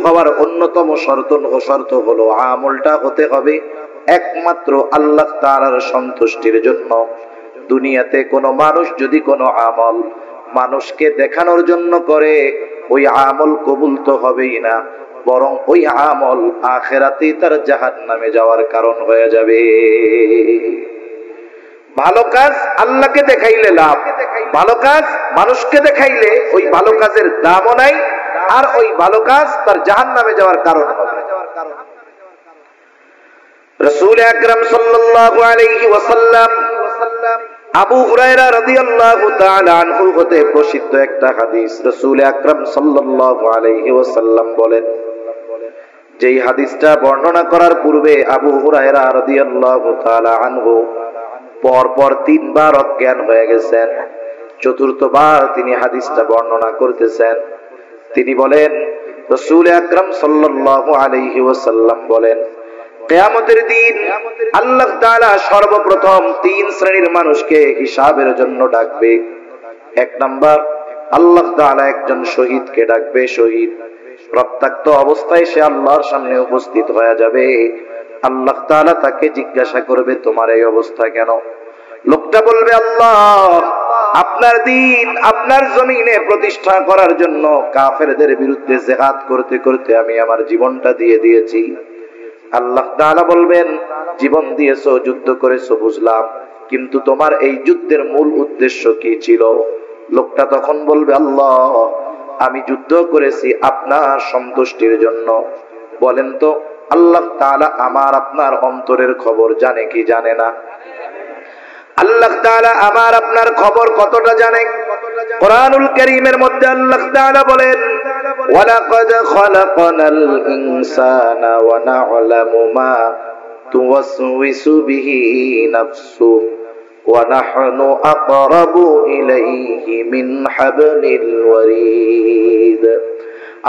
হওয়ার অন্যতম শর্ত হলো আমলটা হতে হবে একমাত্র আল্লাহ তাআলার সন্তুষ্টির জন্য। দুনিয়াতে কোনো মানুষ যদি কোনো আমল মানুষকে দেখানোর জন্য করে, ওই আমল কবুল তো হবেই না, বরং ওই আমল আখিরাতে তার জাহান্নামে যাওয়ার কারণ হয়ে যাবে। ভালো কাজ আল্লাহকে দেখাইলে লাভ, ভালো কাজ মানুষকে দেখাইলে ওই ভালো কাজের দামও নাই, আর ওই ভালো কাজ তার জাহান্নামে যাওয়ার কারণ হবে। রাসূল আকরাম সাল্লাল্লাহু আলাইহি ওয়াসাল্লাম আবু হুরায়রা রাদিয়াল্লাহু তাআলা আনহু হতে প্রসিদ্ধ একটা হাদিস, রাসূল আকরাম সাল্লাল্লাহু আলাইহি ওয়াসাল্লাম বলেন, যেই হাদিসটা বর্ণনা করার পূর্বে আবু হুরায়রা রাদিয়াল্লাহু তাআলা আনহু পরপর 3 বার অজ্ঞান হয়ে গেছেন, চতুর্থবার তিনি হাদিসটা বর্ণনা করতেছেন। তিনি বলেন, রাসূল আকরাম সাল্লাল্লাহু আলাইহি ওয়াসাল্লাম বলেন, কিয়ামতের দিন আল্লাহ তাআলা সর্বপ্রথম 3 শ্রেণীর মানুষকে হিসাবের জন্য ডাকবে। 1 নাম্বার, আল্লাহ তাআলা একজন শহীদকে ডাকবে। শহীদ রক্তাক্ত অবস্থায় সে আল্লাহর সামনে উপস্থিত হয়ে যাবে। আল্লাহ তাআলা তাকে জিজ্ঞাসা করবে, তোমার এই অবস্থা কেন? লোকটা বলবে, আল্লাহ, আপনার দ্বীন আপনার জমিনে প্রতিষ্ঠা করার জন্য কাফেরদের বিরুদ্ধে জিহাদ করতে করতে আমি আমার জীবনটা দিয়ে দিয়েছি। আল্লাহ তাআলা বলবেন, জীবন দিয়েছো, যুদ্ধ করেছো বুঝলাম, কিন্তু তোমার এই যুদ্ধের মূল উদ্দেশ্য কি ছিল? লোকটা তখন বলবে, আল্লাহ, আমি যুদ্ধ করেছি আপনার সন্তুষ্টির জন্য। বলেন তো, আল্লাহ তাআলা আমার আপনার অন্তরের খবর জানে কি জানে না? আল্লাহ তাআলা আমার আপনার খবর কতটা জানে? কোরআনুল কারীমের মধ্যে আল্লাহ তাআলা বলেন, ওয়ালাকাদ খালাকনাল ইনসানা ওয়া না'লামু মা তুওয়াসওয়িসু বিহি নাফসুহু ওয়া নাহনু আকরাবু ইলাইহি মিন হাবলিল ওয়ারিদ।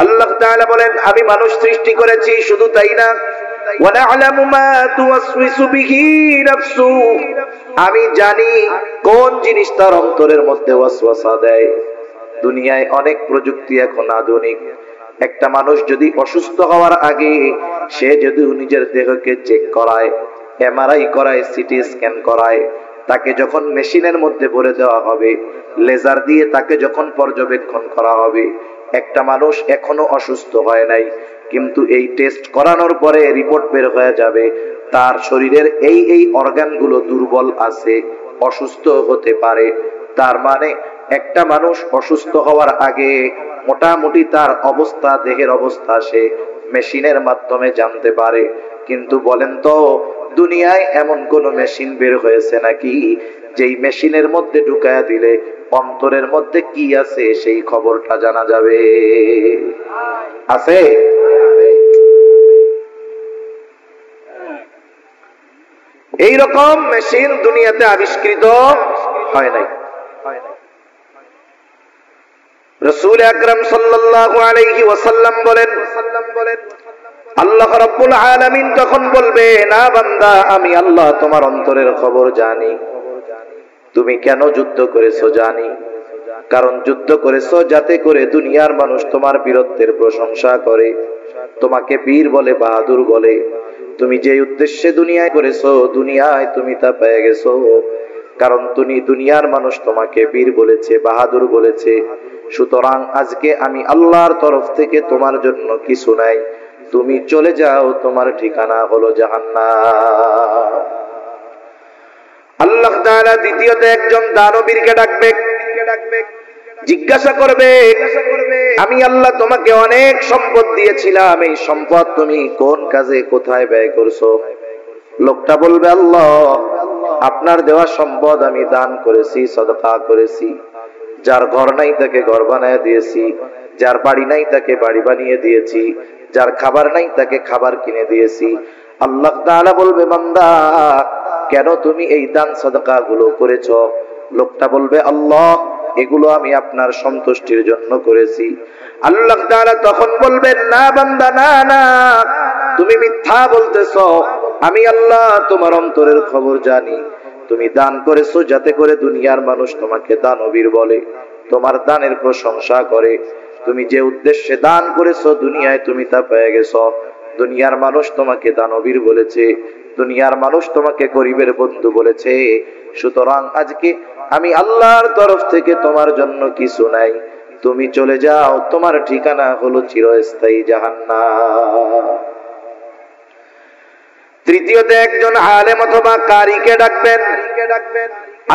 আল্লাহ তাআলা বলেন, আমি মানুষ সৃষ্টি করেছি, শুধু তাই না, ওয়া না'লামু মা তুওয়াসওয়িসু বিহি নাফসুহু, আমি জানি কোন জিনিস তার অন্তরের মধ্যে ওয়াসওয়াসা দেয়। দুনিয়ায় অনেক প্রযুক্তি এখন আধুনিক। একটা মানুষ যদি অসুস্থ হওয়ার আগে সে যদি নিজের দেহকে চেক করায়, এমআরআই করায়, সিটি স্ক্যান করায়, তাকে যখন মেশিনের মধ্যে ভরে দেওয়া হবে, লেজার দিয়ে তাকে যখন পর্যবেক্ষণ করা হবে, একটা মানুষ এখনো অসুস্থ হয় নাই, কিন্তু এই টেস্ট করানোর পরে রিপোর্ট বের হয়ে যাবে তার শরীরের এই অর্গানগুলো দুর্বল আছে, অসুস্থ হতে পারে। তার মানে একটা মানুষ অসুস্থ হওয়ার আগে মোটামুটি তার অবস্থা, দেহের অবস্থা সে মেশিনের মাধ্যমে জানতে পারে। কিন্তু বলেন তো, দুনিয়ায় এমন কোন মেশিন বের হয়েছে নাকি যেই মেশিনের মধ্যে ঢুকায়া দিলে অন্তরের মধ্যে কি আছে সেই খবরটা জানা যাবে? আছে? এইরকম মেশিন দুনিয়াতে আবিষ্কৃত হয় নাই। রাসূল আকরাম সাল্লাল্লাহু আলাইহি ওয়াসাল্লাম বলেন, আল্লাহ রাব্বুল আলামিন তখন বলবে, না বান্দা, আমি আল্লাহ তোমার অন্তরের খবর জানি। তুমি কেন যুদ্ধ করেছো জানি, কারণ যুদ্ধ করেছো যাতে করে দুনিয়ার মানুষ তোমার বীরত্বের প্রশংসা করে, তোমাকে বীর বলে, বাহাদুর বলে। তুমি যে উদ্দেশ্যে দুনিয়ায় করেছো, দুনিয়ায় তুমি তা পেয়ে গেছো, কারণ তুমি দুনিয়ার মানুষ তোমাকে বীর বলেছে, বাহাদুর বলেছে। সুতরাং আজকে আমি আল্লাহর তরফ থেকে তোমার জন্য কিছু নাই, তুমি চলে যাও, তোমার ঠিকানা হলো জাহান্নাম। আল্লাহ তাআলা দ্বিতীয়ত একজন দানবীরকে ডাকবে, জিজ্ঞাসা করবে, আমি আল্লাহ তোমাকে অনেক সম্পদ দিয়েছিলাম, এই সম্পদ তুমি কোন কাজে কোথায় ব্যয় করছো? লোকটা বলবে, আল্লাহ, আপনার দেওয়া সম্পদ আমি দান করেছি, সদকা করেছি। যার ঘর নাই তাকে ঘর বানিয়ে দিয়েছি, যার বাড়ি নাই তাকে বাড়ি বানিয়ে দিয়েছি, যার খাবার নাই তাকে খাবার কিনে দিয়েছি। আল্লাহ তাআলা বলবে, বান্দা, কেন তুমি এই দান সদকা গুলো করেছো? লোকটা বলবে, আল্লাহ, এগুলো আমি আপনার সন্তুষ্টির জন্য করেছি। আল্লাহ তাআলা তখন বলবেন, না বান্দা, না না, তুমি মিথ্যা বলতেছো। আমি আল্লাহ তোমার অন্তরের খবর জানি। তুমি দান করেছো যাতে করে দুনিয়ার মানুষ তোমাকে দানবীর বলে, তোমার দানের প্রশংসা করে। তুমি যে উদ্দেশ্যে দান করেছো দুনিয়ায় তুমি তা পেয়ে গেছো। দুনিয়ার মানুষ তোমাকে দানবীর বলেছে, দুনিয়ার মানুষ তোমাকে গরিবের বন্ধু বলেছে। সুতরাং আজকে আমি আল্লাহর তরফ থেকে তোমার জন্য কিছু নাই, তুমি চলে যাও, তোমার ঠিকানা হলো চিরস্থায়ী জাহান্নাম। তৃতীয়তে একজন আলেম অথবা কারীকে ডাকবেন।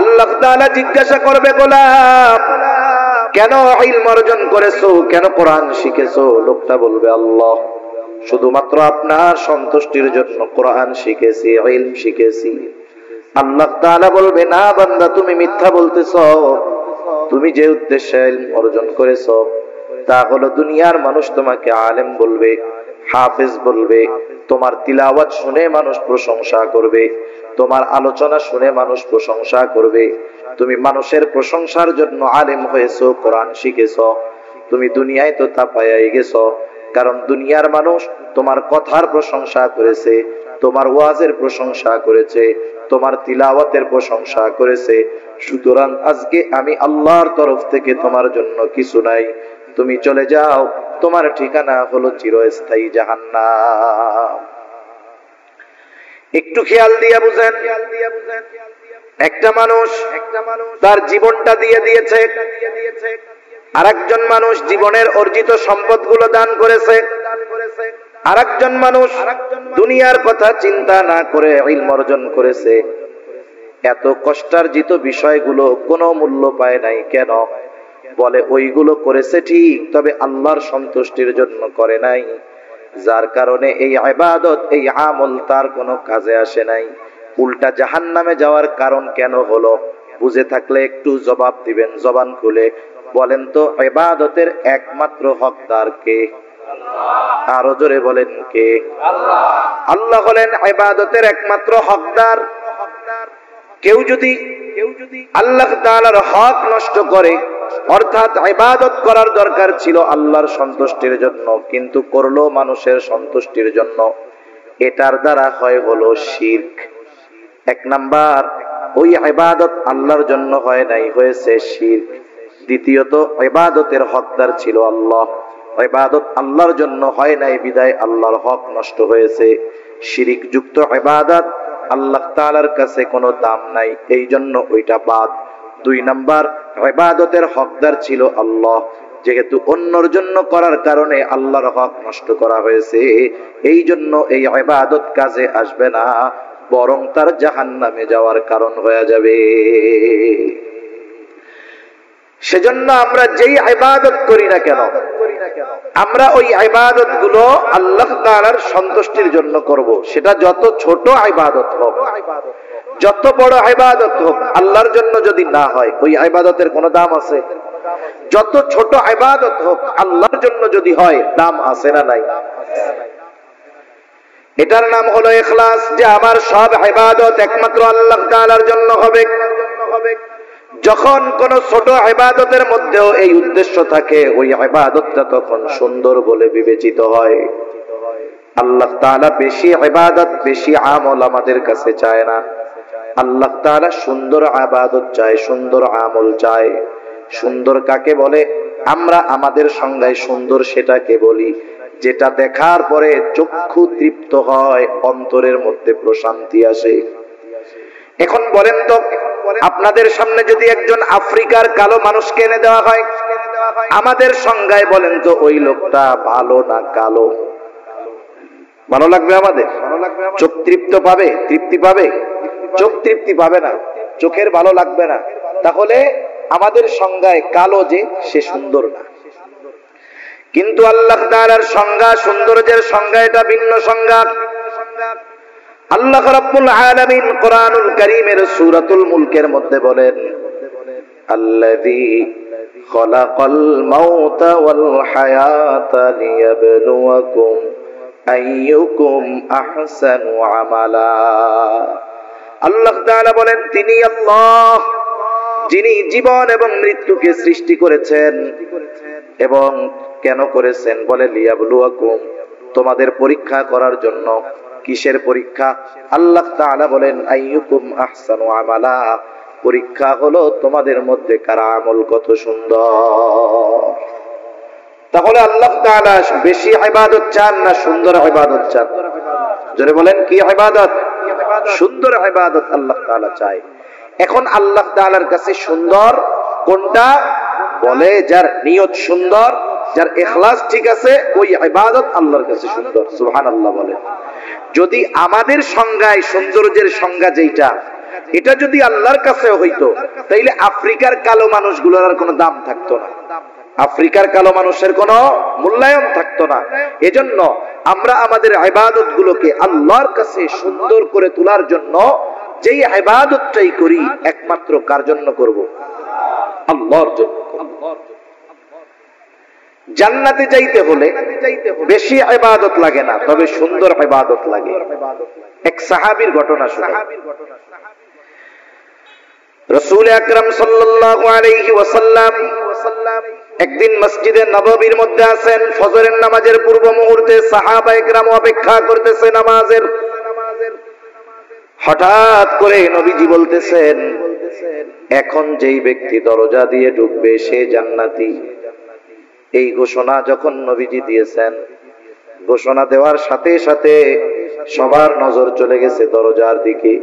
আল্লাহ তাআলা জিজ্ঞাসা করবে, গোলাম কেন ইলম অর্জন করেছো, কেন কোরআন শিখেছো? লোকটা বলবে, আল্লাহ শুধুমাত্র আপনার সন্তুষ্টির জন্য কোরআন শিখেছি, ইলম শিখেছি। আল্লাহ তাআলা বলবে, না বান্দা, তুমি মিথ্যা বলতেছো। তুমি যে উদ্দেশ্যে ইলম অর্জন করেছো তা হলো দুনিয়ার মানুষ তোমাকে আলেম বলবে, হাফেজ বলবে, তোমার তিলাওয়াত শুনে মানুষ প্রশংসা করবে, তোমার আলোচনা শুনে মানুষ প্রশংসা করবে। তুমি মানুষের প্রশংসার জন্য আলেম হয়েছো, কোরআন শিখেছো। তুমি দুনিয়ায় তো তা পাইয়াই গেছো, কারণ দুনিয়ার মানুষ তোমার কথার প্রশংসা করেছে, তোমার ওয়াজের প্রশংসা করেছে, তোমার তিলাওয়াতের প্রশংসা করেছে। সুতরাং আজকে আমি আল্লাহর তরফ থেকে তোমার জন্য কিছু নাই, তুমি চলে যাও, তোমার ঠিকানা হলো চিরস্থায়ী জাহান্নাম। একটু খেয়াল দিয়ে বুঝেন, একটা মানুষ তার জীবনটা দিয়ে দিয়েছে, আরেকজন মানুষ জীবনের অর্জিত সম্পদগুলো দান করেছে, আরেকজন মানুষ দুনিয়ার কথা চিন্তা না করে ইলম অর্জন করেছে। এত কষ্টার্জিত বিষয়গুলো কোনো মূল্য পায় নাই। কেন? বলে ওইগুলো করেছে ঠিক, তবে আল্লাহর সন্তুষ্টির জন্য করে নাই, যার কারণে এই ইবাদত, এই আমল তার কোনো কাজে আসে নাই। উল্টা জাহান্নামে যাওয়ার কারণ কেন হলো? বুঝে থাকলে একটু জবাব দিবেন জবান খুলে। বলেন তো, ইবাদতের একমাত্র হকদার কে? আরো জোরে বলেন, কে? আল্লাহ হলেন ইবাদতের একমাত্র হকদার। কেউ যদি আল্লাহ তাআলার হক নষ্ট করে, অর্থাৎ ইবাদত করার দরকার ছিল আল্লাহর সন্তুষ্টির জন্য, কিন্তু করলো মানুষের সন্তুষ্টির জন্য, এটার দ্বারা হয় হলো শিরক। এক নাম্বার, ওই ইবাদত আল্লাহর জন্য হয় নাই, হয়েছে শিরক। দ্বিতীয়ত, ইবাদতের হকদার ছিল আল্লাহ, ইবাদত আল্লাহর জন্য হয় নাই, বিদায় আল্লাহর হক নষ্ট হয়েছে। শিরক যুক্ত ইবাদত আল্লাহ তাআলার কাছে কোনো দাম নাই, এই জন্য ওইটা বাদ। দুই নাম্বার, ইবাদতের হকদার ছিল আল্লাহ, যেহেতু অন্যর জন্য করার কারণে আল্লাহর হক নষ্ট করা হয়েছে, এই জন্য এই ইবাদত কাজে আসবে না, বরং তার জাহান্নামে যাওয়ার কারণ হয়ে যাবে। সেজন্য আমরা যেই ইবাদত করি না কেন, আমরা ওই ইবাদত গুলো আল্লাহ তাআলার সন্তুষ্টির জন্য করব। সেটা যত ছোট ইবাদত হোক, যত বড় ইবাদত হোক, আল্লাহর জন্য যদি না হয় ওই ইবাদতের কোনো দাম আছে? যত ছোট ইবাদত হোক, আল্লাহর জন্য যদি হয়, দাম আছে না নাই? এটার নাম হলো ইখলাস, যে আমার সব ইবাদত একমাত্র আল্লাহ তাআলার জন্য হবে। যখন কোন ছোট ইবাদতের মধ্যেও এই উদ্দেশ্য থাকে, ওই ইবাদতটা তখন সুন্দর বলে বিবেচিত হয়। আল্লাহ তাআলা বেশি ইবাদত, বেশি আমল আমাদের কাছে চায় না। আল্লাহ তাআলা সুন্দর ইবাদত চায়, সুন্দর আমল চায়। সুন্দর কাকে বলে? আমরা আমাদের সংজ্ঞায় সুন্দর সেটাকে বলি যেটা দেখার পরে চক্ষু তৃপ্ত হয়, অন্তরের মধ্যে প্রশান্তি আসে। এখন বলেন তো, আপনাদের সামনে যদি একজন আফ্রিকার কালো মানুষকে এনে দেওয়া হয়, আমাদের সংজ্ঞায় বলেন তো ওই লোকটা ভালো না কালো? ভালো লাগবে আমাদের? চোখ তৃপ্ত পাবে? তৃপ্তি পাবে? চোখ তৃপ্তি পাবে না, চোখের ভালো লাগবে না। তাহলে আমাদের সংজ্ঞায় কালো যে সে সুন্দর না। কিন্তু আল্লাহ তাআলার সংজ্ঞা, সৌন্দর্যের সংজ্ঞা এটা ভিন্ন সংজ্ঞা। আল্লাহ রাব্বুল আলামিন কোরআনুল কারীমের সূরাতুল মুলকের মধ্যে বলেন, আল্লাযী খালাকাল মাউতা ওয়াল হায়াতা লিয়াবলুয়াকুম আইয়ুকুম আহসানু আমালা। আল্লাহ তাআলা বলেন, তিনি আল্লাহ যিনি জীবন এবং মৃত্যুকে সৃষ্টি করেছেন। এবং কেন করেছেন? বলে লিয়াবলুয়াকুম, তোমাদের পরীক্ষা করার জন্য। কিসের পরীক্ষা? আল্লাহ তাআলা বলেন আইয়ুকুম আহসানু আমালা, পরীক্ষা হলো তোমাদের মধ্যে কার আমল কত সুন্দর। তাহলে আল্লাহ তাআলা বেশি ইবাদত চান না সুন্দর ইবাদত চান? জোরে বলেন, কি ইবাদত? সুন্দর ইবাদত আল্লাহ তাআলা চায়। এখন আল্লাহ তাআলার কাছে সুন্দর কোনটা? বলে যার নিয়ত সুন্দর, যার ইখলাস ঠিক আছে, ওই ইবাদত আল্লাহর কাছে সুন্দর। সুবহানাল্লাহ বলে। যদি আমাদের সংজ্ঞায় সৌন্দর্যের সংজ্ঞা যেটা, এটা যদি আল্লাহর কাছে হইতো, তাইলে আফ্রিকার কালো মানুষগুলোর আর কোনো দাম থাকতো না, আফ্রিকার কালো মানুষের কোনো মূল্যায়ন থাকতো না। এজন্য আমরা আমাদের ইবাদত গুলোকে আল্লাহর কাছে সুন্দর করে তোলার জন্য যেই ইবাদতটাই করি, একমাত্র কার জন্য করব? আল্লাহর জন্য। জান্নাতে যাইতে হলে বেশি ইবাদত লাগে না, তবে সুন্দর ইবাদত লাগে। এক সাহাবীর ঘটনা শুনুন। রাসূল আকরাম সাল্লাল্লাহু আলাইহি ওয়াসাল্লাম একদিন মসজিদে নববীর মধ্যে আছেন, ফজরের নামাজের পূর্ব মুহূর্তে সাহাবায়ে কেরাম অপেক্ষা করতেছে নামাজের। হঠাৎ করে নবীজি বলতেছেন, এখন যেই ব্যক্তি দরজা দিয়ে ঢুকবে সে জান্নাতি। এই ঘোষণা যখন নবীজি দিয়েছেন, ঘোষণা দেওয়ার সাথে সাথে সবার নজর চলে গেছে দরজার দিকে।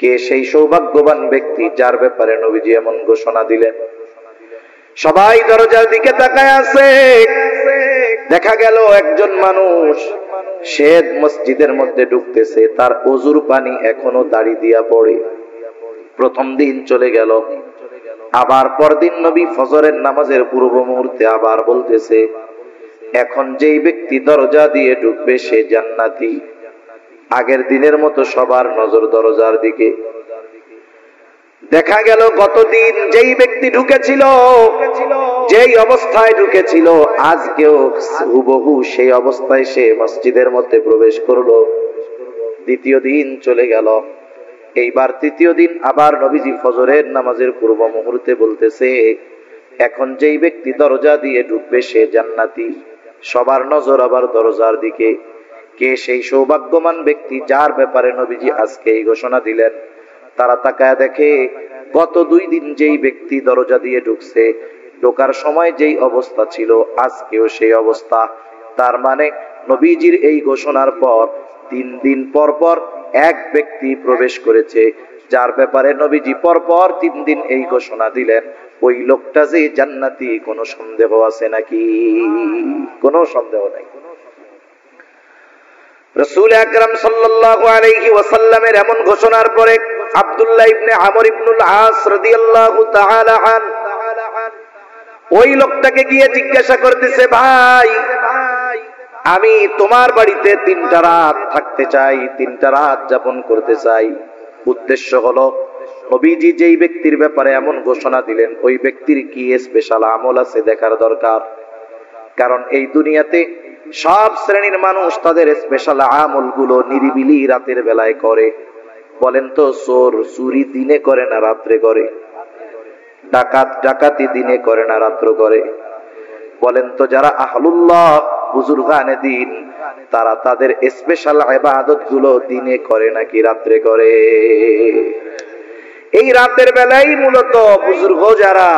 কে সেই সৌভাগ্যবান ব্যক্তি যার ব্যাপারে নবীজি এমন ঘোষণা দিলেন? সবাই দরজার দিকে তাকায় আছে। দেখা গেল একজন মানুষ, সে মসজিদের মধ্যে ঢুকতেছে, তার ওযুর পানি এখনো দাড়ি দিয়া পড়ে। প্রথম দিন চলে গেল। আবার পরদিন নবী ফজরের নামাজের পূর্ব মুহূর্তে আবার বলতেছে, এখন যেই ব্যক্তি দরজা দিয়ে ঢুকবে সে জান্নাতি। আগের দিনের মতো সবার নজর দরজার দিকে। দেখা গেল গতদিন যেই ব্যক্তি ঢুকেছিল, যেই অবস্থায় ঢুকেছিল, আজকেও হুবহু সেই অবস্থায় সে মসজিদের মধ্যে প্রবেশ করলো। দ্বিতীয় দিন চলে গেল। এইবার তৃতীয় দিন আবার নবীজি ফজরের নামাজের পূর্ব মুহূর্তে বলতেছে, এখন যেই ব্যক্তি দরজা দিয়ে ঢুকবে সে জান্নাতি। সবার নজর আবার দরজার দিকে। কে সেই সৌভাগ্যবান ব্যক্তি যার ব্যাপারে নবীজি আজকে এই ঘোষণা দিলেন? তারা তাকায় দেখে, গত 2 দিন যেই ব্যক্তি দরজা দিয়ে ঢুকছে, ঢোকার সময় যেই অবস্থা ছিল, আজকেও সেই অবস্থা। তার মানে নবীজির এই ঘোষণার পর 3 দিন পর পর এক ব্যক্তি প্রবেশ করেছে, যার ব্যাপারে নবীজি পরপর 3 দিন এই ঘোষণা দিলেন। ওই লোকটা যে জান্নাতি, কোনো সন্দেহ আছে নাকি? কোনো সন্দেহ নাই। রাসূল আকরাম সাল্লাল্লাহু আলাইহি ওয়াসাল্লামের এমন ঘোষণার পরে আব্দুল্লাহ ইবনে আমর ইবনুল আস রাদিয়াল্লাহু তাআলা আন ওই লোকটাকে গিয়ে জিজ্ঞাসা করতেছে, ভাই, আমি তোমার বাড়িতে 3টা রাত থাকতে চাই, 3টা রাত যাপন করতে চাই। উদ্দেশ্য হলো, নবীজি যেই ব্যক্তির ব্যাপারে এমন ঘোষণা দিলেন, ওই ব্যক্তির কি স্পেশাল আমল আছে দেখার দরকার। কারণ এই দুনিয়াতে সব শ্রেণীর মানুষ তাদের স্পেশাল আমলগুলো নিরিবিলি রাতের বেলায় করে। বলেন তো, চোর চুরি দিনে করে না রাত্রে করে? ডাকাত ডাকাতি দিনে করে না রাত্র করে? বলেন তো, যারা আহলুল্লাহ বুজুর্গানে দিন, তারা তাদের স্পেশাল ইবাদত গুলো দিনে করে নাকি রাত্রে করে? এই রাতের বেলায় মূলত বুজুর্গ যারা,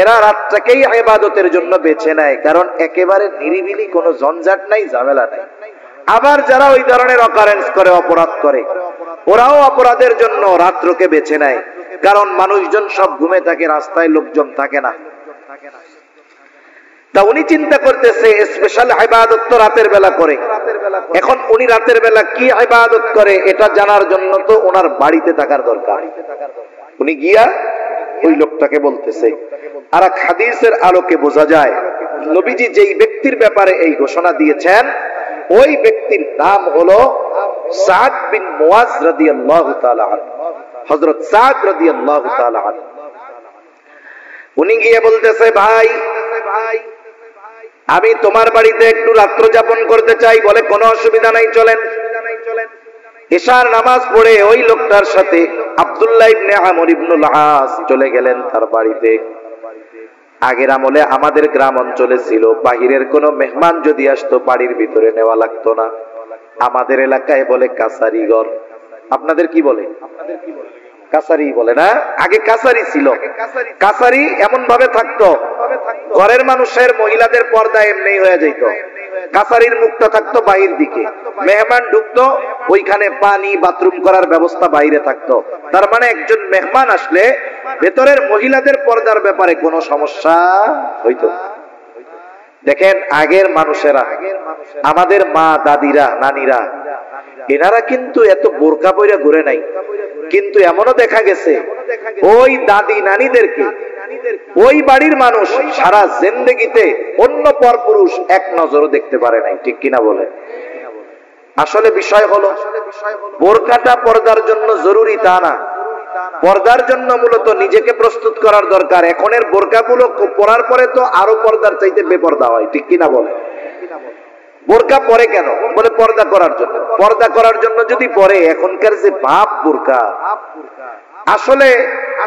এরা রাতটাকেই ইবাদতের জন্য বেছে নেয়, কারণ একেবারে নিরিবিলি, কোনো ঝঞ্ঝাট নাই, ঝামেলা নাই। আবার যারা ওই ধরনের অকারেন্স করে, অপরাধ করে, ওরাও অপরাধের জন্য রাত্রকে বেছে নেয়, কারণ মানুষজন সব ঘুমে থাকে, রাস্তায় লোকজন থাকে না। তা উনি চিন্তা করতেছে স্পেশাল ইবাদত তো রাতের বেলা করে। এখন উনি রাতের বেলা কি ইবাদত করে এটা জানার জন্য তো ওনার বাড়িতে থাকার দরকার। উনি গিয়া ওই লোকটাকে বলতেছে। আর এক হাদিসের আলোকে বোঝা যায়, নবীজি যেই ব্যক্তির ব্যাপারে এই ঘোষণা দিয়েছেন, ওই ব্যক্তির নাম হলো সাদ বিন মুআজ রাদিয়াল্লাহু তাআলা আনহু, হযরত সাদ রাদিয়াল্লাহু তাআলা আনহু। উনি গিয়ে বলতেছে, ভাই, আমি তোমার বাড়িতে একটু রাত্র যাপন করতে চাই। বলে, কোনো অসুবিধা নাই, চলেন। ইশার নামাজ পড়ে ওই লোকটার সাথে আব্দুল্লাহ ইবনে আমর ইবনুল আস চলে গেলেন তার বাড়িতে। আগের আমলে আমাদের গ্রাম অঞ্চলে ছিল, বাহিরের কোনো মেহমান যদি আসতো বাড়ির ভিতরে নেওয়া লাগতো না। আমাদের এলাকায় বলে কাছারি ঘর। আপনাদের কি বলে? কাছারি বলে না? আগে কাছারি ছিল। কাছারি এমন ভাবে থাকতো, ঘরের মানুষের মহিলাদের পর্দা এমনি হয়ে যেত, কাছারির মুখটা থাকতো বাহির দিকে, মেহমান ঢুকতো ওইখানে পানি বাথরুম করার ব্যবস্থা বাইরে থাকতো। তার মানে একজন মেহমান আসলে ভেতরের মহিলাদের পর্দার ব্যাপারে কোনো সমস্যা হইতো। দেখেন আগের মানুষেরা, আমাদের মা দাদিরা নানিরা, এনারা কিন্তু এত বোরকা পরে ঘুরে নাই, কিন্তু এমনও দেখা গেছে ওই দাদি নানিদেরকে ওই বাড়ির মানুষ সারা জিন্দেগিতে অন্য পরপুরুষ এক নজরও দেখতে পারে নাই, ঠিক কিনা বলে? আসলে বিষয় হলো বোরকাটা পর্দার জন্য জরুরি তা না, পর্দার জন্য মূলত নিজেকে প্রস্তুত করার দরকার। এখনের বোরকাগুলো পরার পরে তো আরো পর্দার চাইতে বেপর্দা হয়, ঠিক কিনা বলে? বোরকা পরে কেন? বলে পর্দা করার জন্য। পর্দা করার জন্য যদি পরে, এখনকার যে বাপ বোরকা, আসলে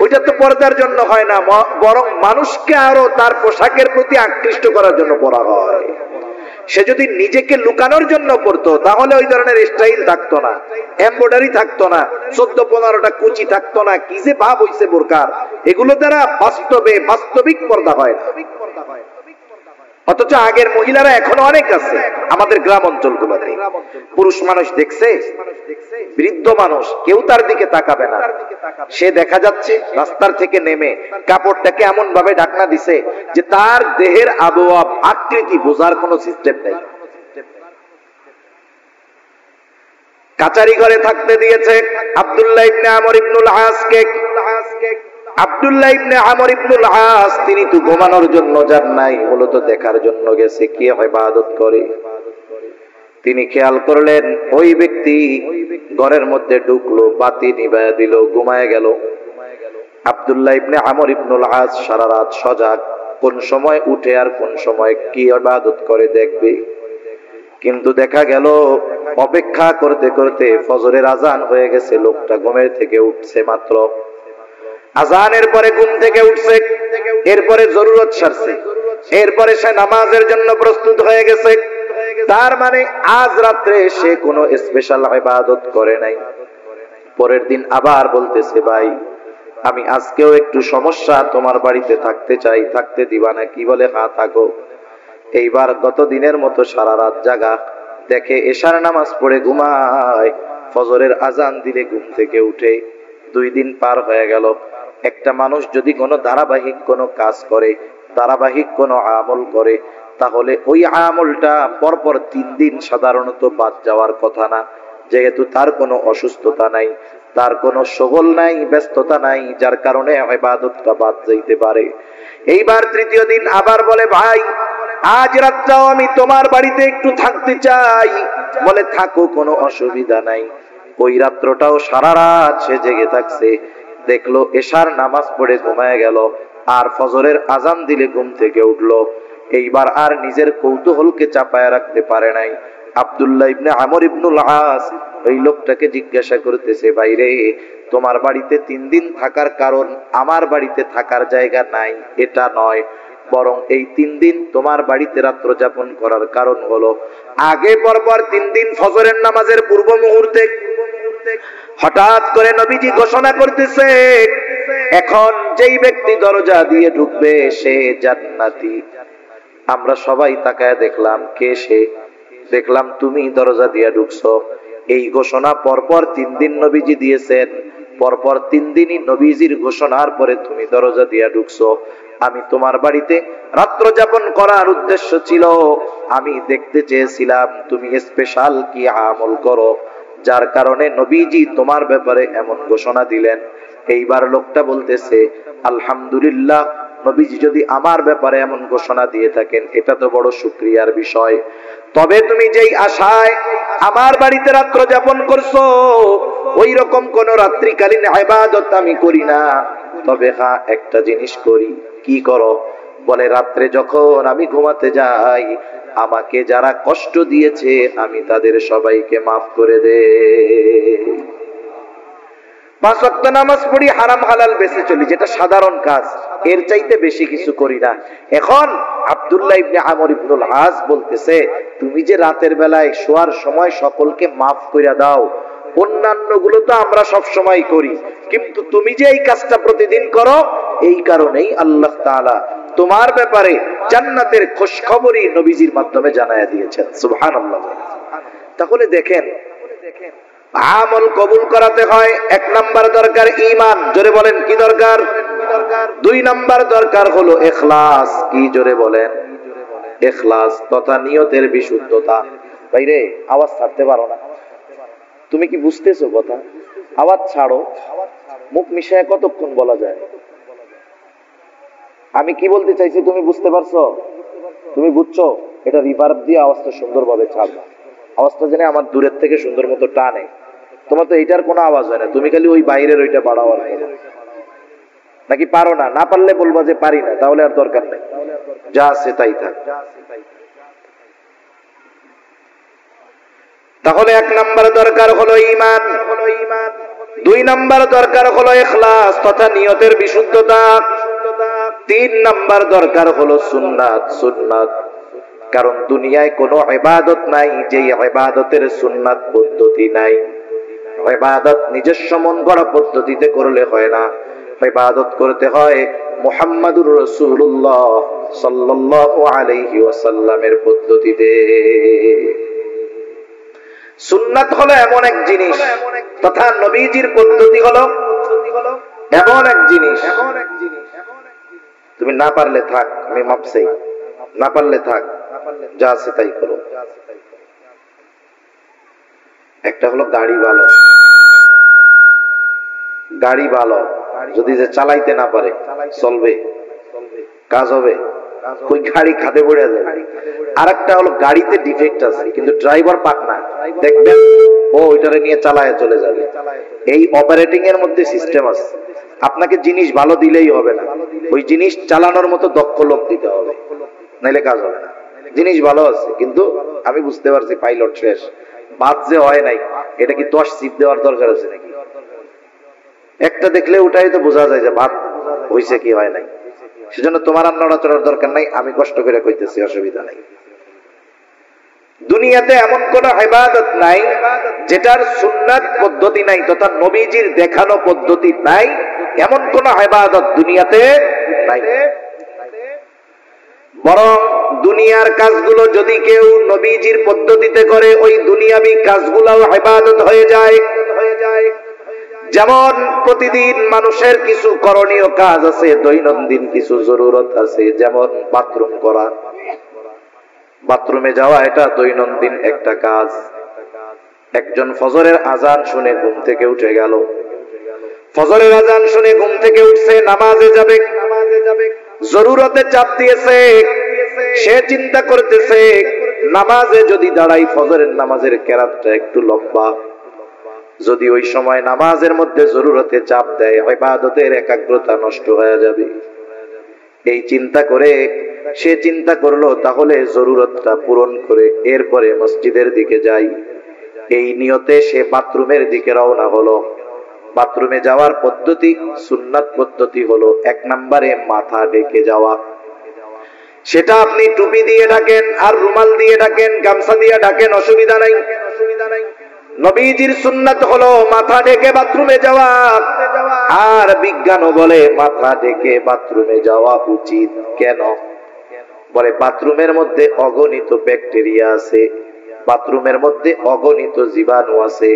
ওইটা তো পর্দার জন্য হয় না, বরং মানুষকে আরো তার পোশাকের প্রতি আকৃষ্ট করার জন্য পরা হয়। সে যদি নিজেকে লুকানোর জন্য পড়তো তাহলে ওই ধরনের স্টাইল থাকতো না, এমব্রয়ডারি থাকতো না, 14-15টা কুচি থাকতো না। কি যে ভাব হইছে বোরকার, এগুলো দ্বারা বাস্তবিক পর্দা হয় না। অথচ আগের মহিলারা এখনো অনেক আছে আমাদের গ্রাম অঞ্চলগুলোতে। পুরুষ মানুষ দেখছে, বৃদ্ধ মানুষ, কেউ তার দিকে তাকাবে না। সে দেখা যাচ্ছে রাস্তার থেকে নেমে কাপড়টাকে এমন ভাবে ঢাকনা দিছে যে তার দেহের আবহাওয়া আকৃতি বোঝার কোনো সিস্টেম নেই। কাচারি ঘরে থাকতে দিয়েছে আব্দুল্লাহ ইবনে আমর ইবনুল আসকে। আব্দুল্লাহ ইবনে আমর ইবনুল আস তিনি তো ঘুমানোর জন্য যান নাই, মূলত দেখার জন্য গেছে কি ইবাদত করে। তিনি খেয়াল করলেন ওই ব্যক্তি ঘরের মধ্যে ঢুকলো, বাতি নিভায়া দিল, ঘুমায় গেল। আব্দুল্লাহ ইবনে আমর ইবনুল আস সারা রাত সজাগ, কোন সময় উঠে আর কোন সময় কি ইবাদত করে দেখবে। কিন্তু দেখা গেল অপেক্ষা করতে করতে ফজরের আজান হয়ে গেছে, লোকটা ঘুমের থেকে উঠছে মাত্র। আজানের পরে ঘুম থেকে উঠছে, এরপরে জরুরত সারছে, এরপরে সে নামাজের জন্য প্রস্তুত হয়ে গেছে। তার মানে আজ রাত্রে সে কোনো স্পেশাল ইবাদত করে নাই। পরের দিন আবার বলতেছে, ভাই আমি আজকেও একটু সমস্যা, তোমার বাড়িতে থাকতে চাই, থাকতে দিবা না? কি বলে, হ্যাঁ থাকো। এইবার গত দিনের মতো সারা রাত জাগা, দেখে এশার নামাজ পড়ে ঘুমায়, ফজরের আজান দিলে ঘুম থেকে উঠে। 2 দিন পার হয়ে গেল। একটা মানুষ যদি কোনো ধারাবাহিক কোনো কাজ করে, ধারাবাহিক কোনো আমল করে, তাহলে ওই আমলটা পরপর 3 দিন সাধারণত বাদ যাওয়ার কথা না, যেহেতু তার কোনো অসুস্থতা নাই, তার কোনো শগল নাই, ব্যস্ততা নাই, যার কারণে ইবাদতটা বাদ যাইতে পারে। এইবার 3য় দিন আবার বলে, ভাই আজ রাতটাও আমি তোমার বাড়িতে একটু থাকতে চাই। বলে থাকো, কোনো অসুবিধা নাই। ওই রাত্রটাও সারা রাত সে জেগে থাকছে। দেখলো এশার নামাজ পড়ে ঘুমায় গেল, আর ফজরের আজান দিলে ঘুম থেকে উঠলো। এইবার আর নিজের কৌতূহলকে চাপায় রাখতে পারে নাই। আব্দুল্লাহ ইবনে আমর ইবনুল আস ওই লোকটাকে জিজ্ঞাসা করতেছে, বাইরে তোমার বাড়িতে 3 দিন থাকার কারণ আমার বাড়িতে থাকার জায়গা নাই এটা নয়, বরং এই 3 দিন তোমার বাড়িতে রাত্র যাপন করার কারণ হলো আগে পরপর 3 দিন ফজরের নামাজের পূর্ব মুহূর্তে হঠাৎ করে নবীজি ঘোষণা করতেছে, এখন যেই ব্যক্তি দরজা দিয়ে ঢুকবে সে জান্নাতি। আমরা সবাই তাকায় দেখলাম, কে সে? দেখলাম তুমি দরজা দিয়ে ঢুকছো। এই ঘোষণা পরপর 3 দিন নবীজি দিয়েছেন, পরপর 3 দিনই নবীজির ঘোষণার পরে তুমি দরজা দিয়ে ঢুকছো। আমি তোমার বাড়িতে রাত্র যাপন করার উদ্দেশ্য ছিল, আমি দেখতে চেয়েছিলাম তুমি স্পেশাল কি আমল করো, যার কারণে নবীজি তোমার ব্যাপারে এমন ঘোষণা দিলেন। এইবার লোকটা বলতেছে, আলহামদুলিল্লাহ, নবীজি যদি আমার ব্যাপারে এমন ঘোষণা দিয়ে থাকেন এটা তো বড় শুকরিয়ার বিষয়। তবে তুমি যেই আশায় আমার বাড়িতে রাত্র যাপন করছো, ওই রকম কোন রাত্রিকালীন ইবাদত আমি করি না। তবে হ্যাঁ, একটা জিনিস করি। কি করো? বলে রাত্রে যখন আমি ঘুমাতে যাই, আমাকে যারা কষ্ট দিয়েছে আমি তাদের সবাইকে মাফ করে দে। 5 ওয়াক্ত নামাজ পড়ি, হারাম হালাল বেঁচে চলি, যেটা সাধারণ কাজ, এর চাইতে বেশি কিছু করি না। এখন আব্দুল্লাহ ইবনে আমর ইবনুল আস বলতেছে, তুমি যে রাতের বেলায় শোয়ার সময় সকলকে মাফ করে দাও, অন্যান্য গুলো তো আমরা সব সময় করি, কিন্তু তুমি যে এই কাজটা প্রতিদিন করো, এই কারণেই আল্লাহ তাআলা তোমার ব্যাপারে জান্নাতের খোঁজখবরই নবীজির মাধ্যমে জানায়া দিয়েছেন। সুবহানাল্লাহ। তাহলে দেখেন, আমল কবুল করাতে হয়, 1 নাম্বার দরকার ঈমান। জোরে বলেন কি দরকার? 2 নাম্বার দরকার হলো ইখলাস। কি জোরে বলেন? ইখলাস তথা নিয়তের বিশুদ্ধতা। ভাইরে আওয়াজ ছাড়তে পারো না, তুমি কি বুঝতেছো কথা? আওয়াজ ছাড়ো, মুখ মিশায় কতক্ষণ বলা যায়? আমি কি বলতে চাইছি তুমি বুঝতে পারছো? তুমি বুঝছো? এটা রিভার্ব দিয়ে আওয়াজটা সুন্দরভাবে ছাড়বা। আওয়াজটা যেন আমার দূরের থেকে সুন্দর মতো টানে। তোমার তো এইটার কোনো আওয়াজ হয় না, তুমি খালি ওই বাইরের ওইটা বাড়াও আর নাকি পারো না? না পারলে বলবা যে পারি না, তাহলে আর দরকার নেই, যা আছে তাই থাক। তাহলে 1 নাম্বার দরকার হলো ঈমান, 2 নাম্বার দরকার হলো ইখলাস তথা নিয়তের বিশুদ্ধতা, 3 নাম্বার দরকার হলো সুন্নাত। কারণ দুনিয়ায় কোনো ইবাদত নাই যে ইবাদতের সুন্নাত পদ্ধতি নাই। ইবাদত নিজস্ব মন গড়া পদ্ধতিতে করলে হয় না, ইবাদত করতে হয় মুহাম্মাদুর রাসূলুল্লাহ সাল্লাল্লাহু আলাইহি ওয়াসাল্লামের পদ্ধতিতে। সুন্নাত হলো এমন এক জিনিস তথা নবীজির পদ্ধতি হলো এমন এক জিনিস, তুমি না পারলে থাক, আমি মাপছি, না পারলে থাক, যা আছে তাই করো। একটা হলো গাড়ি ভালো, যদি যে চালাইতে না পারে চলবে, কাজ হবে, ওই গাড়ি খাদে পড়ে যাবে। আর একটা হলো গাড়িতে ডিফেক্ট আছে কিন্তু ড্রাইভার পাক না, দেখবেন ও ওইটারে নিয়ে চালায় চলে যাবে। এই অপারেটিং এর মধ্যে সিস্টেম আছে। আপনাকে জিনিস ভালো দিলেই হবে না, ওই জিনিস চালানোর মতো দক্ষ লোক দিতে হবে, নাইলে কাজ হবে না। জিনিস ভালো আছে কিন্তু আমি বুঝতে পারছি পাইলট শেষ, বাদ যে হয় নাই, এটা কি 10 সিপ দেওয়ার দরকার আছে নাকি? একটা দেখলে ওটাই তো বোঝা যায় যে বাদ হইছে কি হয় নাই। সেজন্য তোমার আর নড়াচড়ার দরকার নাই, আমি কষ্ট করে কইতেছি, অসুবিধা নাই। দুনিয়াতে এমন কোন ইবাদত নাই যেটার সুন্নাত পদ্ধতি নাই তথা নবীজির দেখানো পদ্ধতি নাই, এমন কোন ইবাদত দুনিয়াতে নাই। বরং দুনিয়ার কাজগুলো যদি কেউ নবীজির পদ্ধতিতে করে, ওই দুনিয়াবি কাজগুলোও ইবাদত হয়ে যায়। যেমন প্রতিদিন মানুষের কিছু করণীয় কাজ আছে, দৈনন্দিন কিছু জরুরত আছে, যেমন বাথরুম করা, বাথরুমে যাওয়া, এটা দৈনন্দিন একটা কাজ। একজন ফজরের আজান শুনে ঘুম থেকে উঠে গেল, ফজরের আজান শুনে ঘুম থেকে উঠছে, নামাজে যাবে, জরুরতে চাপ দিয়েছে, সে চিন্তা করতেছে নামাজে যদি দাঁড়াই, ফজরের নামাজের কেরাতটা একটু লম্বা, যদি ওই সময় নামাজের মধ্যে জরুরতে চাপ দেয়, ইবাদতের একাগ্রতা নষ্ট হয়ে যাবে। এই চিন্তা করে সে চিন্তা করলো তাহলে জরুরতটা পূরণ করে এরপরে মসজিদের দিকে যাই। এই নিয়তে সে বাথরুমের দিকে রওনা হলো। বাথরুমে যাওয়ার পদ্ধতি, সুন্নাত পদ্ধতি হলো 1 নম্বরে মাথা ঢেকে যাওয়া। সেটা আপনি টুপি দিয়ে ঢাকেন আর রুমাল দিয়ে ঢাকেন, গামছা দিয়ে ঢাকেন, অসুবিধা নাই। নবীজির সুন্নাত হলো মাথা ঢেকে বাথরুমে যাওয়া। আর বিজ্ঞানও বলে মাথা ঢেকে বাথরুমে যাওয়া উচিত। কেন? বলে বাথরুমের মধ্যে অগণিত ব্যাকটেরিয়া আছে, বাথরুমের মধ্যে অগণিত জীবাণু আছে।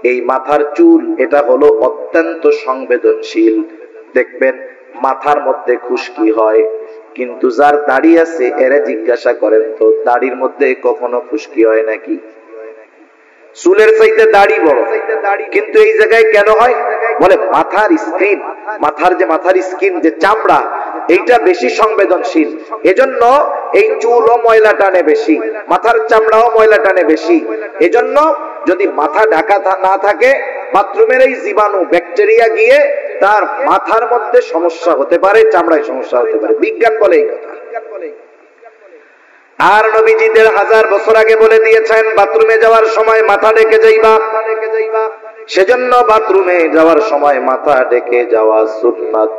এই মাথার চুল এটা হলো অত্যন্ত সংবেদনশীল। দেখবেন মাথার মধ্যে খুশকি হয়, কিন্তু যার দাড়ি আছে এরা জিজ্ঞাসা করেন তো দাড়ির মধ্যে কখনো খুশকি হয় নাকি? চুলের চাইতে দাড়ি বড়, কিন্তু এই জায়গায় কেন হয়? বলে মাথার স্কিন, মাথার স্কিন যে চামড়া, এইটা বেশি সংবেদনশীল, এজন্য এই চুলও ময়লা টানে বেশি, মাথার চামড়াও ময়লা টানে বেশি। এজন্য যদি মাথা ঢাকা না থাকে, বাথরুমের এই জীবাণু ব্যাকটেরিয়া গিয়ে তার মাথার মধ্যে সমস্যা হতে পারে, চামড়ায় সমস্যা হতে পারে। বিজ্ঞান বলে এই কথা। আর নবীজিদের 1000 বছর আগে বলে দিয়েছেন বাথরুমে যাওয়ার সময় মাথা ঢেকে যাইবা। সেজন্য বাথরুমে যাওয়ার সময় মাথা ঢেকে যাওয়া সুন্নাত।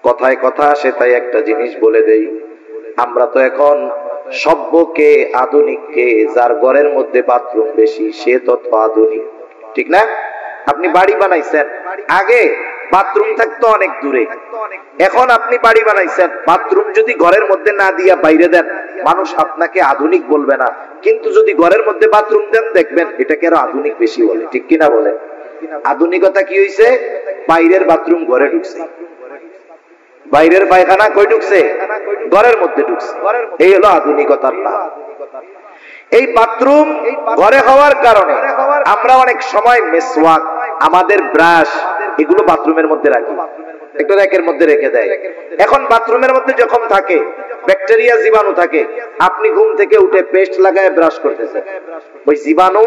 কথায় কথা আসে তাই একটা জিনিস বলে দেই, আমরা তো এখন সভ্যকে আধুনিককে, যার ঘরের মধ্যে বাথরুম বেশি সে তত আধুনিক, ঠিক না? আপনি বাড়ি বানাইছেন, আগে বাথরুম থাকতো অনেক দূরে, এখন আপনি বাড়ি বানাইছেন, বাথরুম যদি ঘরের মধ্যে না দিয়া বাইরে দেন, মানুষ আপনাকে আধুনিক বলবে না, কিন্তু যদি ঘরের মধ্যে বাথরুম দেন দেখবেন এটাকে আরো আধুনিক বেশি বলে, ঠিক কিনা বলে? আধুনিকতা কি হইছে? বাইরের বাথরুম ঘরে ঢুকছে, বাইরের পায়খানা কই ঢুকছে? ঘরের মধ্যে ঢুকছে। এই হলো আধুনিকতার নাম। এই বাথরুম ঘরে হওয়ার কারণে আমরা অনেক সময় মেসওয়াক, আমাদের ব্রাশ, এগুলো বাথরুমের মধ্যে রাখি, একটা র্যাকের মধ্যে রেখে দেয়। এখন বাথরুমের মধ্যে যখন থাকে ব্যাকটেরিয়া, জীবাণু থাকে, আপনি ঘুম থেকে উঠে পেস্ট লাগায় ব্রাশ করতেছেন, ওই জীবাণু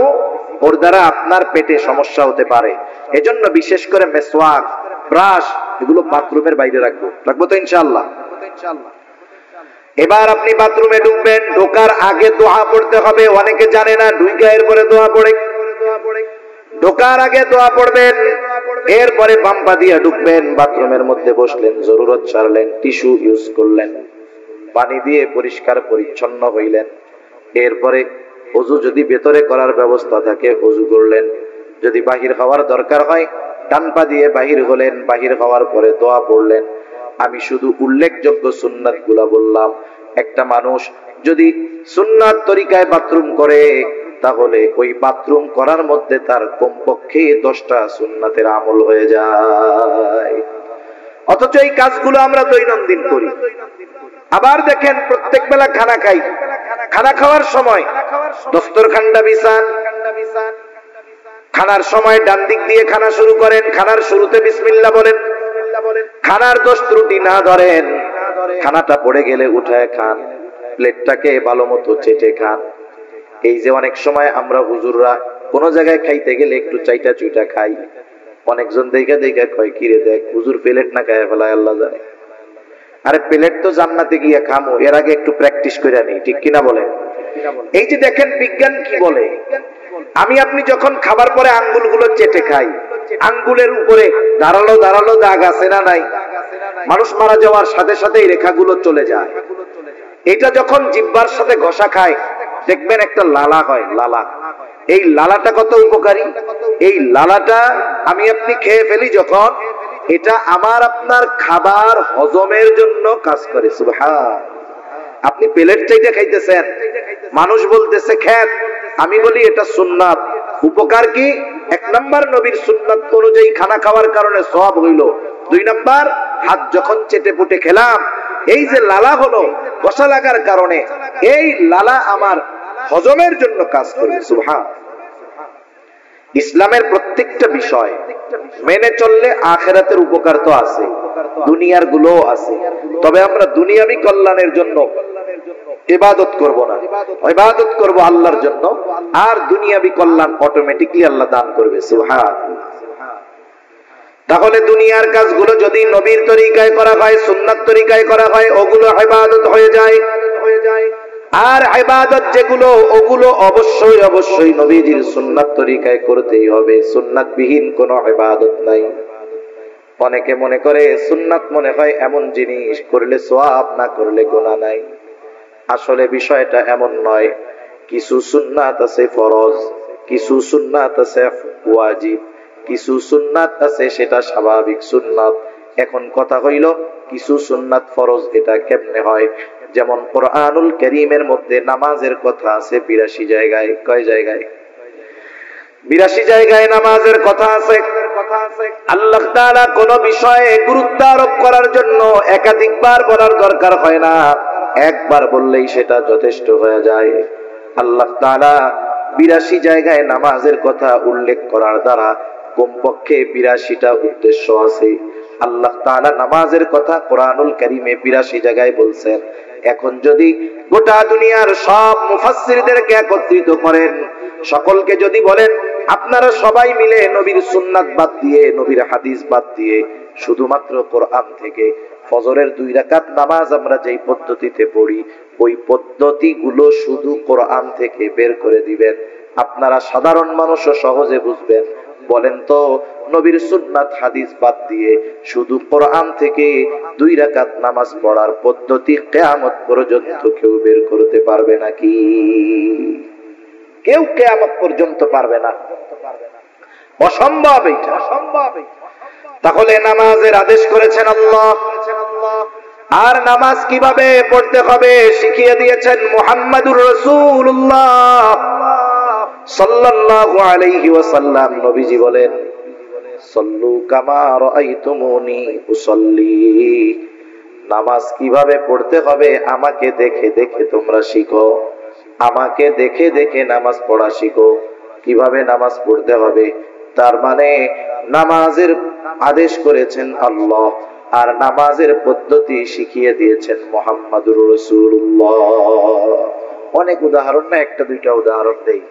ওর দ্বারা আপনার পেটে সমস্যা হতে পারে। এজন্য বিশেষ করে মেসওয়াক, ব্রাশ, এগুলো বাথরুমের বাইরে রাখবো তো ইনশাআল্লাহ। এবার আপনি বাথরুমে ঢুকবেন, ঢোকার আগে দোয়া পড়তে হবে। অনেকে জানে না, ঢুকে এরপরে দোয়া পড়ে। ঢোকার আগে দোয়া পড়বেন, এরপরে বাম পা দিয়ে ঢুকবেন, বাথরুমের মধ্যে বসলেন, জরুরত ছাড়লেন, টিস্যু ইউজ করলেন, পানি দিয়ে পরিষ্কার পরিচ্ছন্ন হইলেন, এরপরে ওযু যদি ভেতরে করার ব্যবস্থা থাকে ওযু করলেন, যদি বাহির হওয়ার দরকার হয় ডান পা দিয়ে বাহির হলেন, বাহির হওয়ার পরে দোয়া পড়লেন। আমি শুধু উল্লেখযোগ্য সুন্নাত গুলা বললাম। একটা মানুষ যদি সুন্নাত তরিকায় বাথরুম করে, তাহলে ওই বাথরুম করার মধ্যে তার কমপক্ষে 10টা সুন্নাতের আমল হয়ে যায়। অথচ এই কাজগুলো আমরা দৈনন্দিন করি। আবার দেখেন, প্রত্যেক বেলা খানা খাই, খানা খাওয়ার সময় দস্তরখানটা বিছান, খানার সময় ডান দিক দিয়ে খানা শুরু করেন, খানার শুরুতে বিসমিল্লাহ বলেন, খানার দোষ ত্রুটি না ধরেন, খানাটা পড়ে গেলে উঠায় খান, প্লেটটাকে ভালো মতো চেটে খান। এই যে অনেক সময় আমরা হুজুররা কোন জায়গায় খাইতে গেলে একটু চাইটা চুইটা খাই, অনেকজন দেখা দেখা কয়, কিরে দেখ হুজুর প্লেট না খায় ফেলায়, আল্লাহ জানে। আরে প্লেট তো জান্নাতে গিয়ে খামো, এর আগে একটু প্র্যাকটিস করে নি, ঠিক কিনা বলে? এই যে দেখেন বিজ্ঞান কি বলে, আমি আপনি যখন খাবার পরে আঙ্গুলগুলো চেটে খাই, আঙ্গুলের উপরে ধারালো ধারালো দাগ আছে না নাই? মানুষ মারা যাওয়ার সাথে সাথে এই রেখাগুলো চলে যায়। এটা যখন জিহ্বার সাথে ঘষা খায় দেখবেন একটা লালা হয়, লালা। এই লালাটা কত উপকারী! এই লালাটা আমি আপনি খেয়ে ফেলি যখন, এটা আমার আপনার খাবার হজমের জন্য কাজ করে। সুবহান। আপনি প্লেট চাইতে খাইতেছেন, মানুষ বলতেছে খেত, আমি বলি এটা সুন্নাত। উপকার কি? 1 নাম্বার নবীর সুন্নাত অনুযায়ী খানা খাওয়ার কারণে সওয়াব হইল। 2 নাম্বার, হাত যখন চেটে পুটে খেলাম, এই যে লালা হলো ঘষা লাগার কারণে, এই লালা আমার হজমের জন্য কাজ করে। সুবহান। ইসলামের প্রত্যেকটা বিষয় মেনে চললে আখিরাতের উপকার তো আছে, দুনিয়ার গুলোও আছে। তবে আমরা দুনিয়াবি কল্যাণের জন্য ইবাদত করব না, ইবাদত করব আল্লাহর জন্য, আর দুনিয়াবি কল্যাণ অটোমেটিকলি আল্লাহ দান করবে। সুবহান। তাহলে দুনিয়ার কাজগুলো যদি নবীর তরিকায় করা হয়, সুন্নাত তরিকায় করা হয়, ওগুলো ইবাদত হয়ে যায়। আর ইবাদত যেগুলো, ওগুলো অবশ্যই অবশ্যই নবীজির সুন্নাত তরিকায় করতেই হবে। সুন্নাত বিহীন কোনো ইবাদত নাই। অনেকে মনে করে সুন্নাত মনে হয় এমন জিনিস, করলে সওয়াব, না করলে গুনাহ নাই। আসলে বিষয়টা এমন নয়। কিছু সুন্নাত আছে ফরজ, কিছু সুন্নাত আছে ওয়াজিব, কিছু সুন্নাত আছে সেটা স্বাভাবিক সুন্নাত। এখন কথা হইল কিছু সুন্নাত ফরজ, এটা কেমনে হয়? যেমন কোরআনুল কারীমের মধ্যে নামাজের কথা আছে 82 জায়গায়। কয় জায়গায়? 82 জায়গায় নামাজের কথা আছে। আল্লাহ তাআলা কোন বিষয়ে গুরুত্ব আরোপ করার জন্য একাধিকবার বলার দরকার হয় না, একবার বললেই সেটা যথেষ্ট হয়ে যায়। আল্লাহ তাআলা 82 জায়গায় নামাজের কথা উল্লেখ করার দ্বারা কমপক্ষে 82টা উদ্দেশ্য আছে। আল্লাহ তাআলা নামাজের কথা কোরআনুল কারীমে 82 জায়গায় বলছেন। এখন যদি গোটা দুনিয়ার সব মুফাসসিরদেরকে একত্রিত করেন, সকলকে যদি বলেন আপনারা সবাই মিলে নবীর সুন্নাত বাদ দিয়ে, নবীর হাদিস বাদ দিয়ে, শুধুমাত্র কোরআন থেকে ফজরের 2 রাকাত নামাজ আমরা যেই পদ্ধতিতে পড়ি, ওই পদ্ধতিগুলো শুধু কোরআন থেকে বের করে দিবেন, আপনারা সাধারণ মানুষও সহজে বুঝবেন। বলেন তো, নবীর সুন্নাত হাদিস বাদ দিয়ে শুধু কোরআন থেকে 2 রাকাত নামাজ পড়ার পদ্ধতি কিয়ামত পর্যন্ত কেউ বের করতে পারবে নাকি? কেউ কিয়ামত পর্যন্ত পারবে না, অসম্ভব। এটা তাহলে নামাজের আদেশ করেছেন আল্লাহ, আর নামাজ কিভাবে পড়তে হবে শিখিয়ে দিয়েছেন মুহাম্মাদুর রাসূলুল্লাহ সাল্লাল্লাহু আলাইহি ওয়াসাল্লাম। নবীজি বলেন, সল্লু কামা রাআইতুমুনি উসাল্লি, নামাজ কিভাবে পড়তে হবে আমাকে দেখে দেখে তোমরা শিখো, আমাকে দেখে দেখে নামাজ পড়া শিখো। কিভাবে নামাজ পড়তে হবে, তার মানে নামাজের আদেশ করেছেন আল্লাহ, আর নামাজের পদ্ধতি শিখিয়ে দিয়েছেন মুহাম্মাদুর রাসূলুল্লাহ। অনেক উদাহরণ না, একটা দুইটা উদাহরণ দেই।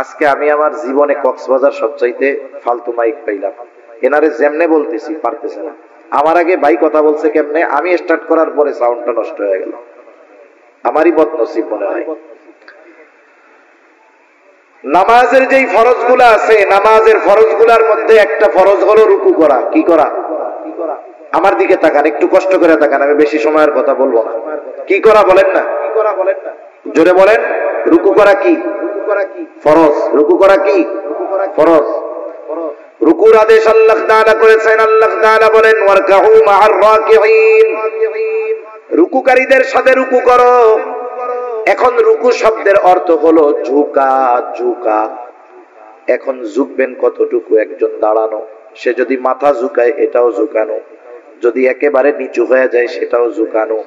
আজকে আমি আমার জীবনে কক্সবাজার সবচাইতে ফালতু মাইক পাইলাম, এনারে যেমনে বলতেছি পারতেছে না। আমার আগে ভাই কথা বলছে কেমনে, আমি স্টার্ট করার পরে সাউন্ডটা নষ্ট হয়ে গেল, আমারই বদনসিব মনে হয়। নামাজের যেই ফরজগুলো আছে, নামাজের ফরজগুলোর মধ্যে একটা ফরজ হলো রুকু করা। কি করা? আমার দিকে তাকান, একটু কষ্ট করে তাকান, আমি বেশি সময়ের কথা বলবো না। কি করা বলেন না, জোরে বলেন। রুকু করা কি ফরজ? রুকু করা কি ফরজ? রুকুর আদেশ আল্লাহ তাআলা করেছেন। আল্লাহ তাআলা বলেন, ওয়ারকাউ মা'আর রাকিঈন, রুকুকারীদের সাথে রুকু করো। এখন রুকু শব্দের অর্থ হলো ঝুঁকা, ঝুঁকা। এখন ঝুঁকবেন কতটুকু? একজন দাঁড়ানো, সে যদি মাথা ঝুঁকায় এটাও ঝুঁকানো, যদি একেবারে নিচু হয়ে যায় সেটাও ঝুঁকানো।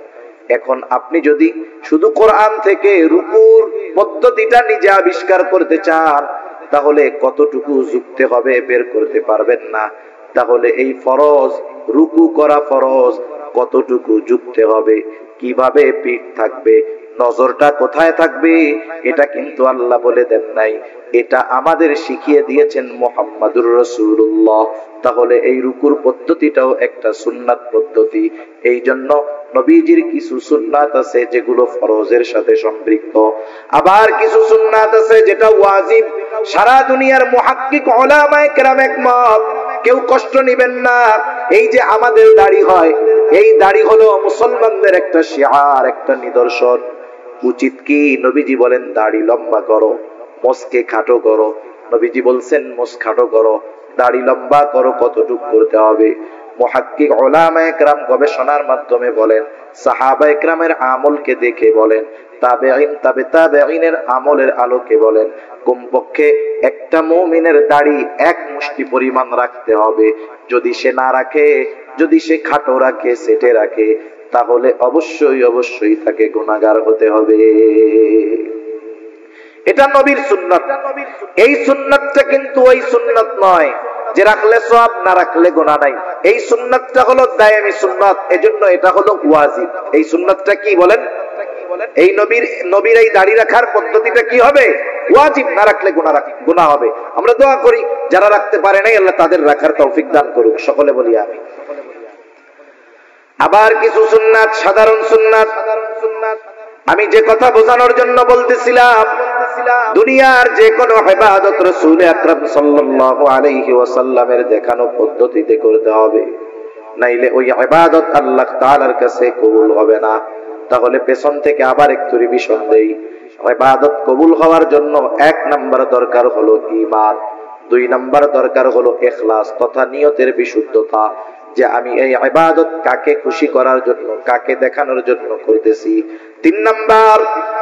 এখন আপনি যদি শুধু কোরআন থেকে রুকুর পদ্ধতিটা নিজে আবিষ্কার করতে চান, তাহলে কতটুকু ঝুঁকতে হবে বের করতে পারবেন না। তাহলে এই ফরজ, রুকু করা ফরজ, কতটুকু ঝুঁকতে হবে, কিভাবে পিঠ থাকবে, নজরটা কোথায় থাকবে, এটা কিন্তু আল্লাহ বলে দেন নাই, এটা আমাদের শিখিয়ে দিয়েছেন মুহাম্মাদুর রাসূলুল্লাহ। তাহলে এই রুকুর পদ্ধতিটাও একটা সুন্নাত পদ্ধতি। এই জন্য নবীজির কিছু সুন্নাত আছে যেগুলো ফরজের সাথে সম্পৃক্ত, আবার কিছু সুন্নাত আছে যেটা ওয়াজিব। সারা দুনিয়ার মুহাক্কিক উলামায়ে কেরাম একমত, কেউ কষ্ট নেবেন না। এই যে আমাদের দাড়ি হয়, এই দাড়ি হলো মুসলমানদের একটা শিআর, একটা নিদর্শন। উচিত কি? নবীজি বলেন দাড়ি লম্বা করো, মোছকে খাটো করো। নবীজি বলছেন মোছ খাটো করো, দাড়ি লম্বা করো। কতটুকু করতে হবে? মুহাক্কিক উলামায়ে কেরাম গবেষণার মাধ্যমে বলেন, সাহাবায়ে কেরামের আমলকে দেখে বলেন, তাবেঈন, তাবে তাবেঈনের আমলের আলোকে বলেন, কমপক্ষে একটা মুমিনের দাড়ি এক মুষ্টি পরিমাণ রাখতে হবে। যদি সে না রাখে, যদি সে খাটো রাখে, সেটে রাখে, তাহলে অবশ্যই অবশ্যই তাকে গুনাহগার হতে হবে। এটা নবীর সুন্নাত। এই সুন্নাতটা কিন্তু ওই সুন্নাত নয় যে রাখলে সওয়াব, না রাখলে গুনাহ নাই। এই সুন্নাতটা হলো দায়েমি সুন্নাত, এজন্য এটা হলো ওয়াজিব। এই সুন্নাতটা কি বলেন? এই নবীর এই দাড়ি রাখার পদ্ধতিটা কি হবে? ওয়াজিব, না রাখলে গুনাহ হবে। আমরা দোয়া করি যারা রাখতে পারে নাই আল্লাহ তাদের রাখার তৌফিক দান করুক, সকলে বলি আমিন। আবার কিছু সুন্নাত, সাধারণ সুন্নাত, আমি যে কথা বোঝানোর জন্য বলতেছিলাম, দুনিয়ার যে কোনো ইবাদত রাসূল আকরাম সাল্লাল্লাহু আলাইহি ওয়াসাল্লামের দেখানো পদ্ধতিতে করতে হবে, নাইলে ওই ইবাদত আল্লাহ তাআলার কাছে কবুল হবে না। তাহলে পেছন থেকে আবার একটু রিভিশন দেই। ইবাদত কবুল হওয়ার জন্য 1 নাম্বার দরকার হলো ঈমান, 2 নাম্বার দরকার হলো ইখলাস তথা নিয়তের বিশুদ্ধতা, যে আমি এই ইবাদত কাকে খুশি করার জন্য, কাকে দেখানোর জন্য করতেছি। 3 নাম্বার,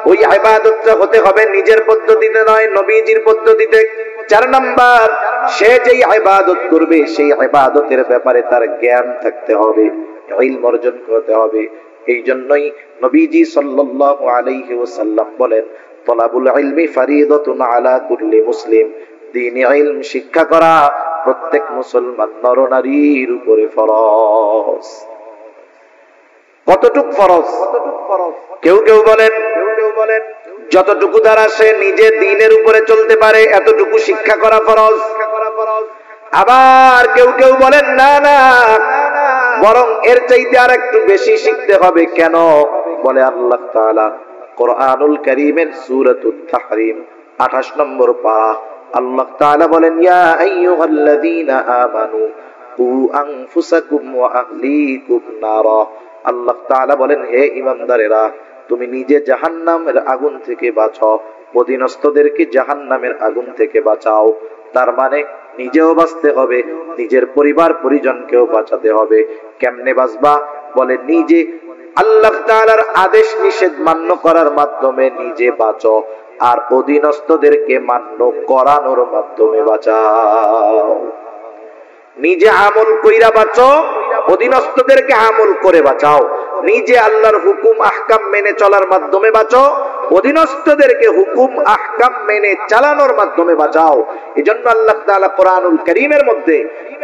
ওই ইবাদতটা হতে হবে নিজের পদ্ধতিতে নয়, নবীজির পদ্ধতিতে। 4 নাম্বার, সে যেই ইবাদত করবে সেই ইবাদতের ব্যাপারে তার জ্ঞান থাকতে হবে, ইলম অর্জন করতে হবে। এই জন্যই নবীজি সাল্লাল্লাহু আলাইহি ওয়াসাল্লাম বলেন, তলাবুল ইলমি ফারিদাতুন আলা কুল্লি মুসলিম, দ্বীনি ইলম শিক্ষা করা প্রত্যেক মুসলমান নরনারীর উপরে ফরজ। কতটুক ফরজ? কেউ কেউ বলেন যতটুকু দ্বারা সে নিজে দ্বীনের উপরে চলতে পারে এতটুকু শিক্ষা করা ফরজ। আবার কেউ কেউ বলেন না না, বরং এর চাইতে আর একটু বেশি শিখতে হবে। কেন? বলে আল্লাহ তাআলা কোরআনুল কারীমের সূরাতুত তাহরীম 28 নম্বর পারা, আল্লাহ তাআলা বলেন, ইয়া আইয়ুহাল্লাযীনা আমানু কু আনফুসাকুম ওয়া আহলিকুম নারা। আল্লাহ তাআলা বলেন, হে ঈমানদারেরা, তুমি নিজে জাহান্নামের আগুন থেকে বাঁচাও, অধীনস্থদেরকে জাহান্নামের আগুন থেকে বাঁচাও। তার মানে নিজেও বাঁচতে হবে, নিজের পরিবার পরিজনকেও বাঁচাতে হবে। কেমনে বাঁচবা? বলে নিজে আল্লাহ তাআলার আদেশ নিষেধ মান্য করার মাধ্যমে নিজে বাঁচো, আর অধীনস্থদেরকে মান্য করানোর মাধ্যমে বাঁচাও। নিজে আমল কইরা বাঁচো, অধীনস্থদেরকে আমল করে বাঁচাও। নিজে আল্লাহর হুকুম আহকাম মেনে চলার মাধ্যমে বাঁচো, অধীনস্থদেরকে হুকুম আহকাম মেনে চালানোর মাধ্যমে বাঁচাও। এজন্য আল্লাহ তাআলা কোরআনুল কারীমের মধ্যে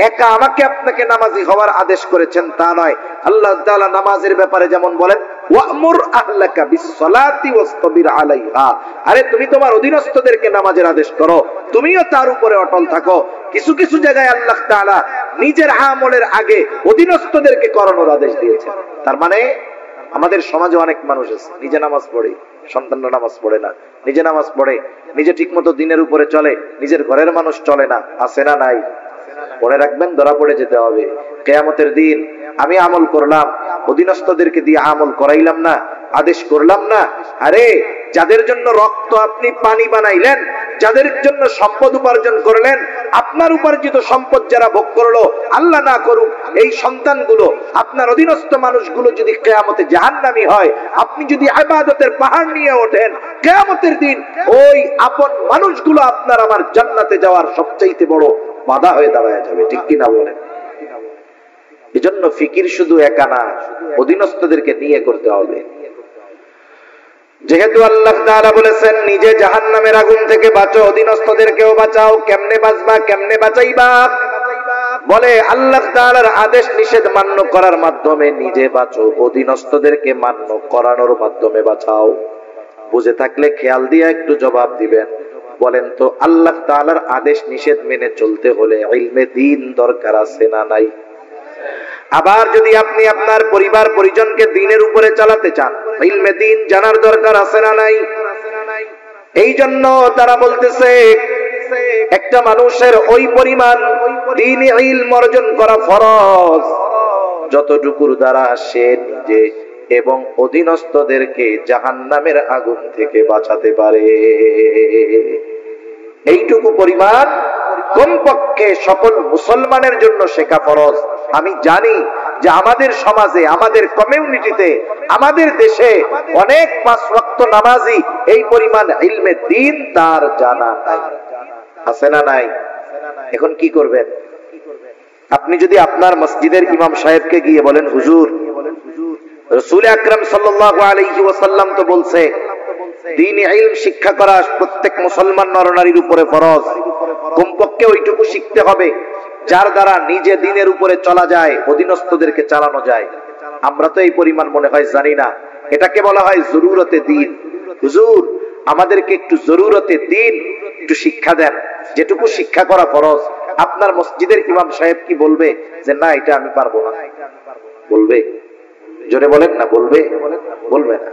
একা আমাকে আপনাকে নামাজি হওয়ার আদেশ করেছেন তা নয়। আল্লাহ তাআলা নামাজের ব্যাপারে যেমন বলেন, ওয়া'মুর আহলাকা বিস-সালাতি ওয়াসতাবির আলাইহা, আরে তুমি তোমার অধীনস্থদেরকে নামাজের আদেশ করো, তুমিও তার উপরে অটল থাকো। কিছু কিছু জায়গায় আল্লাহ তাআলা নিজের আমলের আগে অধীনস্থদেরকে করানোর আদেশ দিয়েছেন। তার মানে আমাদের সমাজে অনেক মানুষ আছে নিজে নামাজ পড়ে, সন্তানরা নামাজ পড়ে না, নিজে নামাজ পড়ে, নিজে ঠিকমতো দিনের উপরে চলে, নিজের ঘরের মানুষ চলে না। আছে না নাই? মনে রাখবেন, ধরা পড়ে যেতে হবে কিয়ামতের দিন। আমি আমল করলাম, অধীনস্থদেরকে দিয়ে আমল করাইলাম না, আদেশ করলাম না। আরে যাদের জন্য রক্ত আপনি পানি বানাইলেন, যাদের জন্য সম্পদ উপার্জন করলেন, আপনার উপার্জিত সম্পদ যারা ভোগ করলো, আল্লাহ না করুক এই সন্তানগুলো, আপনার অধীনস্থ মানুষগুলো যদি কিয়ামতে জাহান্নামী হয়, আপনি যদি ইবাদতের পাহাড় নিয়ে ওঠেন, কিয়ামতের দিন ওই আপন মানুষগুলো আপনার আমার জান্নাতে যাওয়ার সবচেয়ে বড় বাধা হয়ে দাঁড়ায় যাবে। ঠিক কিনা বলেন? এজন্য ফিকির শুধু একা না, অধীনস্থদেরকে নিয়ে করতে হবে। যেহেতু আল্লাহ তাআলা বলেছেন নিজে জাহান্নামের আগুন থেকে বাঁচো, অধীনস্থদেরকেও বাঁচাও। কেমনে বাঁচবা, কেমনে বাঁচাইবা? বলে আল্লাহ তাআলার আদেশ নিষেধ মান্য করার মাধ্যমে নিজে বাঁচো, অধীনস্থদেরকে মান্য করানোর মাধ্যমে বাঁচাও। বুঝে থাকলে খেয়াল দিয়ে একটু জবাব দিবেন। বলেন তো, আল্লাহ তাআলার আদেশ নিষেধ মেনে চলতে হলে ইলমে দ্বীন দরকার আছে না নাই? আবার যদি আপনি আপনার পরিবার পরিজনকে দ্বীনের উপরে চালাতে চান, ইলমে দ্বীন জানার দরকার আছে না নাই? এই জন্য তারা বলতেছে একটা মানুষের ওই পরিমাণ দ্বীনি ইলম অর্জন করা ফরজ যতটুকুর দ্বারা সে নিজে এবং অধীনস্থদেরকে জাহান্নামের আগুন থেকে বাঁচাতে পারে। এইটুকু পরিমাণ কমপক্ষে সকল মুসলমানের জন্য শেখা ফরজ। আমি জানি যে আমাদের সমাজে, আমাদের কমিউনিটিতে, আমাদের দেশে অনেক পাঁচ ওয়াক্ত নামাজি এই পরিমাণ ইলমে দ্বীন তার জানা নাই। আছে না নাই? এখন কি করবেন? আপনি যদি আপনার মসজিদের ইমাম সাহেবকে গিয়ে বলেন, হুজুর, রাসূল আকরাম সাল্লাল্লাহু আলাইহি ওয়াসাল্লাম তো বলছে দ্বীনি ইলম শিক্ষা করা প্রত্যেক মুসলমান নরনারীর উপরে ফরজ, কমপক্ষে ওইটুকু শিখতে হবে যার দ্বারা নিজে দ্বীনের উপরে চলা যায়, অধীনস্থদেরকে চালানো যায়। আমরা তো এই পরিমাণ মনে হয় জানি না। এটাকে বলা হয় জরুরতে দ্বীন। হুজুর, আমাদেরকে একটু জরুরতে দ্বীন একটু শিক্ষা দেন, যেটুকু শিক্ষা করা ফরজ। আপনার মসজিদের ইমাম সাহেব কি বলবে যে না এটা আমি পারবো না? বলবে? জোরে বলেন না, বলবে? বলবে না।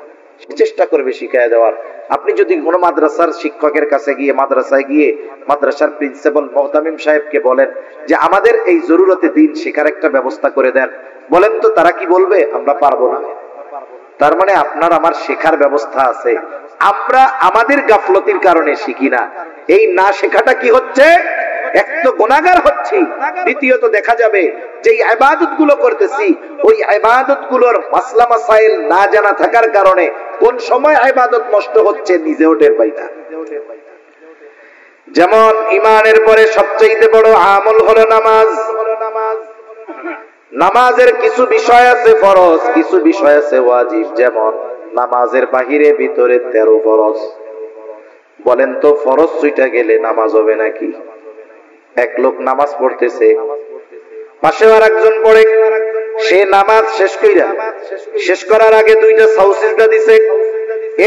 চেষ্টা করবে শিখায় দেওয়ার। আপনি যদি কোনো মাদ্রাসার শিক্ষকের কাছে গিয়ে, মাদ্রাসায় গিয়ে মাদ্রাসার প্রিন্সিপাল মুহতামিম সাহেবকে বলেন যে আমাদের এই জরুরতে দ্বীন শেখার একটা ব্যবস্থা করে দেন, বলেন তো তারা কি বলবে? আমরা পারবো না। তার মানে আপনার আমার শেখার ব্যবস্থা আছে, আমরা আমাদের গাফলতির কারণে শিখি না। এই না শেখাটা কি হচ্ছে? এক তো গুনাহগার হচ্ছি, দ্বিতীয়ত দেখা যাবে যে ইবাদত গুলো করতেছি ওই ইবাদত গুলোর মাসলা মাসাইল না জানা থাকার কারণে কোন সময় ইবাদত নষ্ট হচ্ছে নিজেও টের পাই না। যেমন ঈমানের পরে সবচেয়ে বড় আমল হলো নামাজ। নামাজের কিছু বিষয় আছে ফরজ, কিছু বিষয় আছে ওয়াজিব। যেমন নামাজের বাহিরে ভিতরে 13 ফরজ। বলেন তো ফরজ ছুইটা গেলে নামাজ হবে নাকি? এক লোক নামাজ পড়তেছে, পাশে আর একজন পড়ে, সে নামাজ শেষ করার আগে 2টা সাহু সিজদা দিছে,